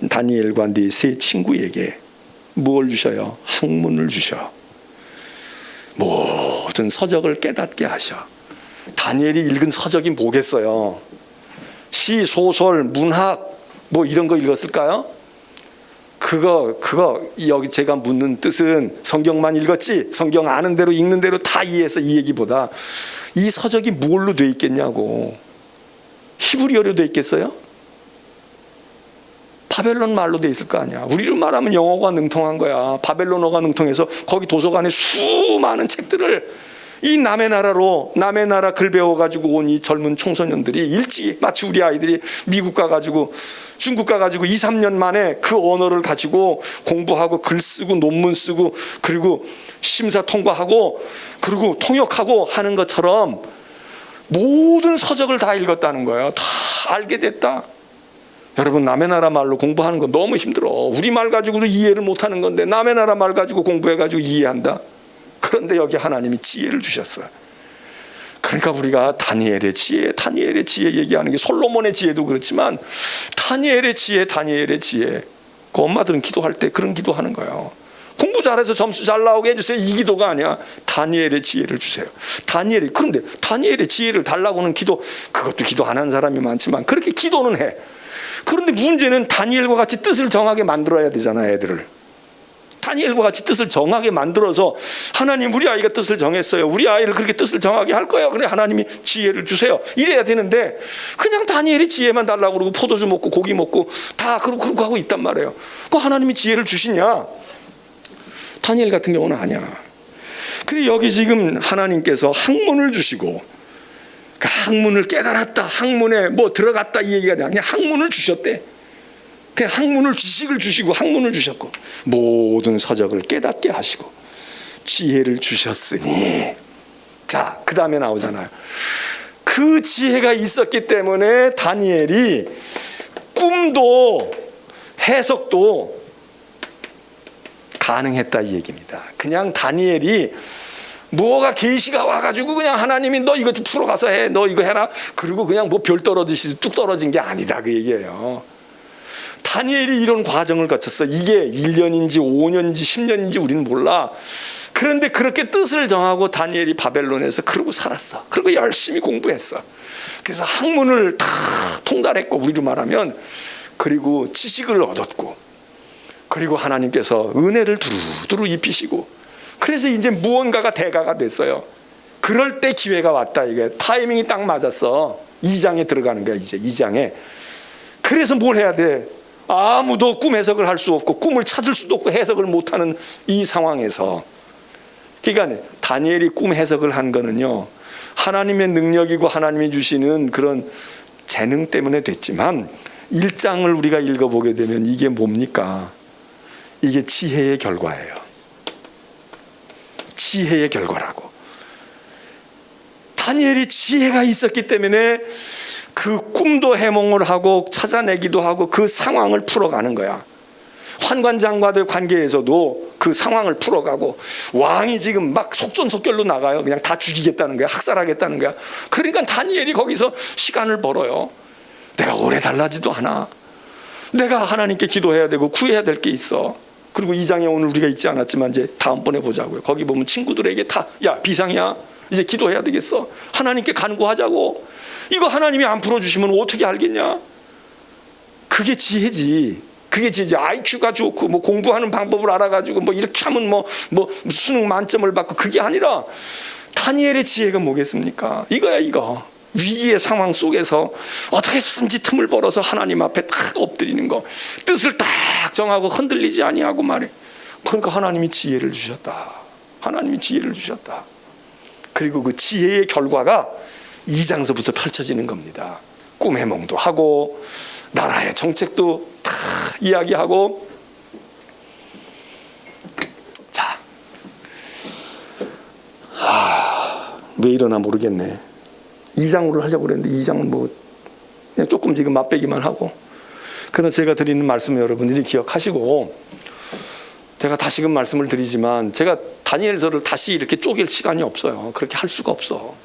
다니엘과 네 세 친구에게 뭘 주셔요? 학문을 주셔. 모든 서적을 깨닫게 하셔. 다니엘이 읽은 서적이 뭐겠어요? 시, 소설, 문학 뭐 이런 거 읽었을까요? 그거 여기 제가 묻는 뜻은 성경만 읽었지 성경 아는 대로 읽는 대로 다 이해해서 이 얘기보다 이 서적이 뭘로 돼 있겠냐고. 히브리어로 돼 있겠어요? 바벨론 말로 돼 있을 거 아니야. 우리로 말하면 영어가 능통한 거야. 바벨론어가 능통해서 거기 도서관에 수많은 책들을 이 남의 나라 글 배워가지고 온 이 젊은 청소년들이 일찍 마치 우리 아이들이 미국 가가지고 중국 가가지고 2, 3년 만에 그 언어를 가지고 공부하고 글 쓰고 논문 쓰고 그리고 심사 통과하고 그리고 통역하고 하는 것처럼 모든 서적을 다 읽었다는 거예요. 다 알게 됐다. 여러분 남의 나라 말로 공부하는 거 너무 힘들어. 우리말 가지고도 이해를 못하는 건데 남의 나라 말 가지고 공부해가지고 이해한다. 그런데 여기 하나님이 지혜를 주셨어요. 그러니까 우리가 다니엘의 지혜 얘기하는 게 솔로몬의 지혜도 그렇지만 다니엘의 지혜 그 엄마들은 기도할 때 그런 기도하는 거예요. 공부 잘해서 점수 잘 나오게 해주세요. 이 기도가 아니야. 다니엘의 지혜를 주세요. 그런데 다니엘의 지혜를 달라고는 그것도 기도 안 하는 사람이 많지만 그렇게 기도는 해. 그런데 문제는 다니엘과 같이 뜻을 정하게 만들어야 되잖아. 애들을 다니엘과 같이 뜻을 정하게 만들어서 하나님 우리 아이가 뜻을 정했어요. 우리 아이를 그렇게 뜻을 정하게 할 거예요. 그래 하나님이 지혜를 주세요. 이래야 되는데 그냥 다니엘이 지혜만 달라고 그러고 포도주 먹고 고기 먹고 다 그러고 하고 있단 말이에요. 그 하나님이 지혜를 주시냐? 다니엘 같은 경우는 아니야. 그래 여기 지금 하나님께서 학문을 주시고 그 학문을 깨달았다. 학문에 뭐 들어갔다 이 얘기가 아니라 그냥 학문을 주셨대. 그냥 학문을 지식을 주시고 학문을 주셨고 모든 서적을 깨닫게 하시고 지혜를 주셨으니 자 그 다음에 나오잖아요. 그 지혜가 있었기 때문에 다니엘이 꿈도 해석도 가능했다 이 얘기입니다. 그냥 다니엘이 뭐가 계시가 와가지고 그냥 하나님이 너 이거 풀어가서 해 너 이거 해라 그리고 그냥 뭐 별 떨어지듯이 뚝 떨어진 게 아니다 그 얘기예요. 다니엘이 이런 과정을 거쳤어. 이게 1년인지 5년인지 10년인지 우리는 몰라. 그런데 그렇게 뜻을 정하고 다니엘이 바벨론에서 그러고 살았어. 그리고 열심히 공부했어. 그래서 학문을 다 통달했고 우리로 말하면 그리고 지식을 얻었고 그리고 하나님께서 은혜를 두루두루 입히시고 그래서 이제 무언가가 대가가 됐어요. 그럴 때 기회가 왔다. 이게 타이밍이 딱 맞았어. 2장에 들어가는 거야. 이제 2장에. 그래서 뭘 해야 돼? 아무도 꿈 해석을 할 수 없고 꿈을 찾을 수도 없고 해석을 못하는 이 상황에서 그러니까 다니엘이 꿈 해석을 한 거는요 하나님의 능력이고 하나님이 주시는 그런 재능 때문에 됐지만 1장을 우리가 읽어보게 되면 이게 뭡니까? 이게 지혜의 결과예요. 지혜의 결과라고. 다니엘이 지혜가 있었기 때문에 그 꿈도 해몽을 하고 찾아내기도 하고 그 상황을 풀어가는 거야. 환관장과의 관계에서도 그 상황을 풀어가고 왕이 지금 막 속전속결로 나가요. 그냥 다 죽이겠다는 거야. 학살하겠다는 거야. 그러니까 다니엘이 거기서 시간을 벌어요. 내가 오래 달라지도 않아. 내가 하나님께 기도해야 되고 구해야 될 게 있어. 그리고 2장에 오늘 우리가 읽지 않았지만 이제 다음번에 보자고요. 거기 보면 친구들에게 다 야 비상이야. 이제 기도해야 되겠어. 하나님께 간구하자고. 이거 하나님이 안 풀어주시면 어떻게 알겠냐? 그게 지혜지. 그게 지혜지. IQ가 좋고 뭐 공부하는 방법을 알아가지고 뭐 이렇게 하면 뭐 수능 만점을 받고 그게 아니라 다니엘의 지혜가 뭐겠습니까? 이거야 이거. 위기의 상황 속에서 어떻게 쓰든지 틈을 벌어서 하나님 앞에 딱 엎드리는 거. 뜻을 딱 정하고 흔들리지 아니하고 말해. 그러니까 하나님이 지혜를 주셨다. 하나님이 지혜를 주셨다. 그리고 그 지혜의 결과가 2장서부터 펼쳐지는 겁니다. 꿈 해몽도 하고 나라의 정책도 다 이야기하고 자, 왜 이러나 모르겠네. 2장으로 하려고 그랬는데 2장은 뭐 그냥 조금 지금 맛배기만 하고 그러나 제가 드리는 말씀 여러분들이 기억하시고 제가 다시금 말씀을 드리지만 제가 다니엘서를 다시 이렇게 쪼갤 시간이 없어요. 그렇게 할 수가 없어.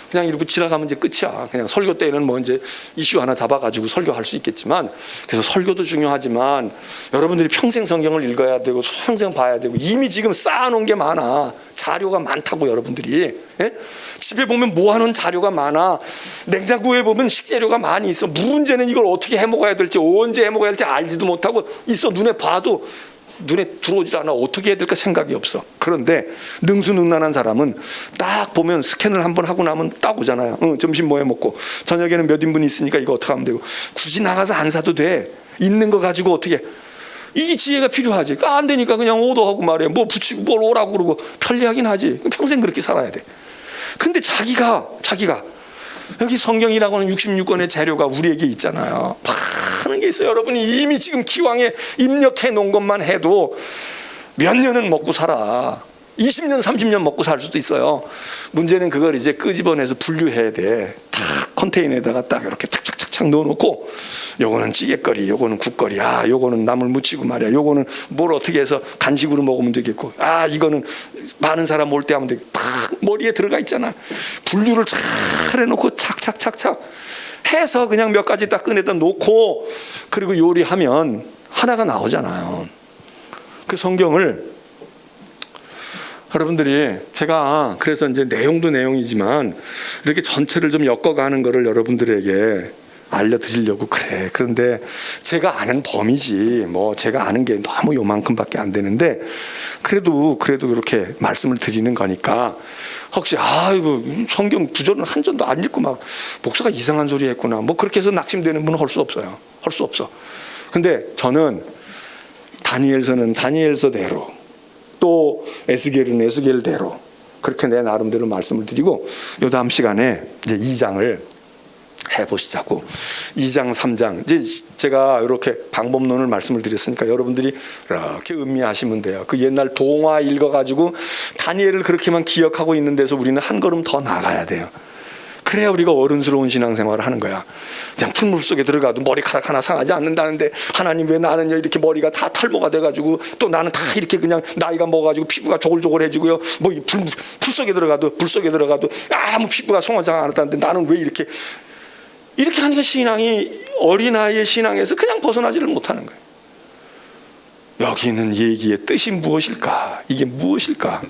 그냥 이러고 지나가면 이제 끝이야. 그냥 설교 때는 뭐 이제 이슈 하나 잡아가지고 설교할 수 있겠지만, 그래서 설교도 중요하지만 여러분들이 평생 성경을 읽어야 되고 평생 봐야 되고, 이미 지금 쌓아놓은 게 많아. 자료가 많다고 여러분들이. 예? 집에 보면 모아놓은 자료가 많아. 냉장고에 보면 식재료가 많이 있어. 문제는 이걸 어떻게 해먹어야 될지, 언제 해먹어야 될지 알지도 못하고 있어. 눈에 봐도 눈에 들어오질 않아. 어떻게 해야 될까 생각이 없어. 그런데 능수능란한 사람은 딱 보면 스캔을 한번 하고 나면 딱 오잖아요. 점심 뭐 해 먹고 저녁에는 몇 인분이 있으니까 이거 어떻게 하면 되고, 굳이 나가서 안 사도 돼. 있는 거 가지고 어떻게, 이게 지혜가 필요하지. 안 되니까 그냥 오더하고 말이야. 뭐 붙이고 뭘 오라고 그러고 편리하긴 하지. 평생 그렇게 살아야 돼. 근데 자기가 여기 성경이라고 하는 66권의 재료가 우리에게 있잖아요. 많은 게 있어요. 여러분이 이미 지금 기왕에 입력해 놓은 것만 해도 몇 년은 먹고 살아. 20년 30년 먹고 살 수도 있어요. 문제는 그걸 이제 끄집어내서 분류해야 돼. 탁 컨테이너에다가 딱 이렇게 탁착착착 넣어놓고, 요거는 찌개거리, 요거는 국거리, 요거는 나물 무치고 말이야, 요거는 뭘 어떻게 해서 간식으로 먹으면 되겠고, 이거는 많은 사람 올 때 하면 되겠고, 탁 머리에 들어가 있잖아. 분류를 잘 해놓고 착착착착 해서 그냥 몇 가지 딱 꺼내다 놓고, 그리고 요리하면 하나가 나오잖아요. 그 성경을 여러분들이, 제가 그래서 이제 내용도 내용이지만 이렇게 전체를 좀 엮어가는 거를 여러분들에게 알려드리려고 그래. 그런데 제가 아는 범위지, 뭐 제가 아는 게 너무 요만큼밖에 안 되는데, 그래도 그렇게 말씀을 드리는 거니까, 혹시 이거 성경 구절은 한 절도 안 읽고 막 목사가 이상한 소리 했구나, 뭐 그렇게 해서 낙심되는 분은 할 수 없어요. 할 수 없어. 근데 저는 다니엘서는 다니엘서대로, 또 에스겔은 에스겔대로 그렇게 내 나름대로 말씀을 드리고, 요 다음 시간에 이제 2장을 해보시자고. 2장 3장 이제 제가 이렇게 방법론을 말씀을 드렸으니까 여러분들이 이렇게 음미하시면 돼요. 그 옛날 동화 읽어가지고 다니엘을 그렇게만 기억하고 있는 데서 우리는 한 걸음 더 나가야 돼요. 그래야 우리가 어른스러운 신앙생활을 하는 거야. 그냥 풀물 속에 들어가도 머리카락 하나 상하지 않는다는데, 하나님 왜 나는 이렇게 머리가 다 탈모가 돼가지고, 또 나는 다 이렇게 그냥 나이가 먹어가지고 피부가 조글조글해지고요, 뭐 풀 속에 들어가도 불 속에 들어가도 아무 피부가 송하지 않았다는데 나는 왜 이렇게 하니까 신앙이, 어린아이의 신앙에서 그냥 벗어나지를 못하는 거예요. 여기 있는 얘기의 뜻이 무엇일까? 이게 무엇일까?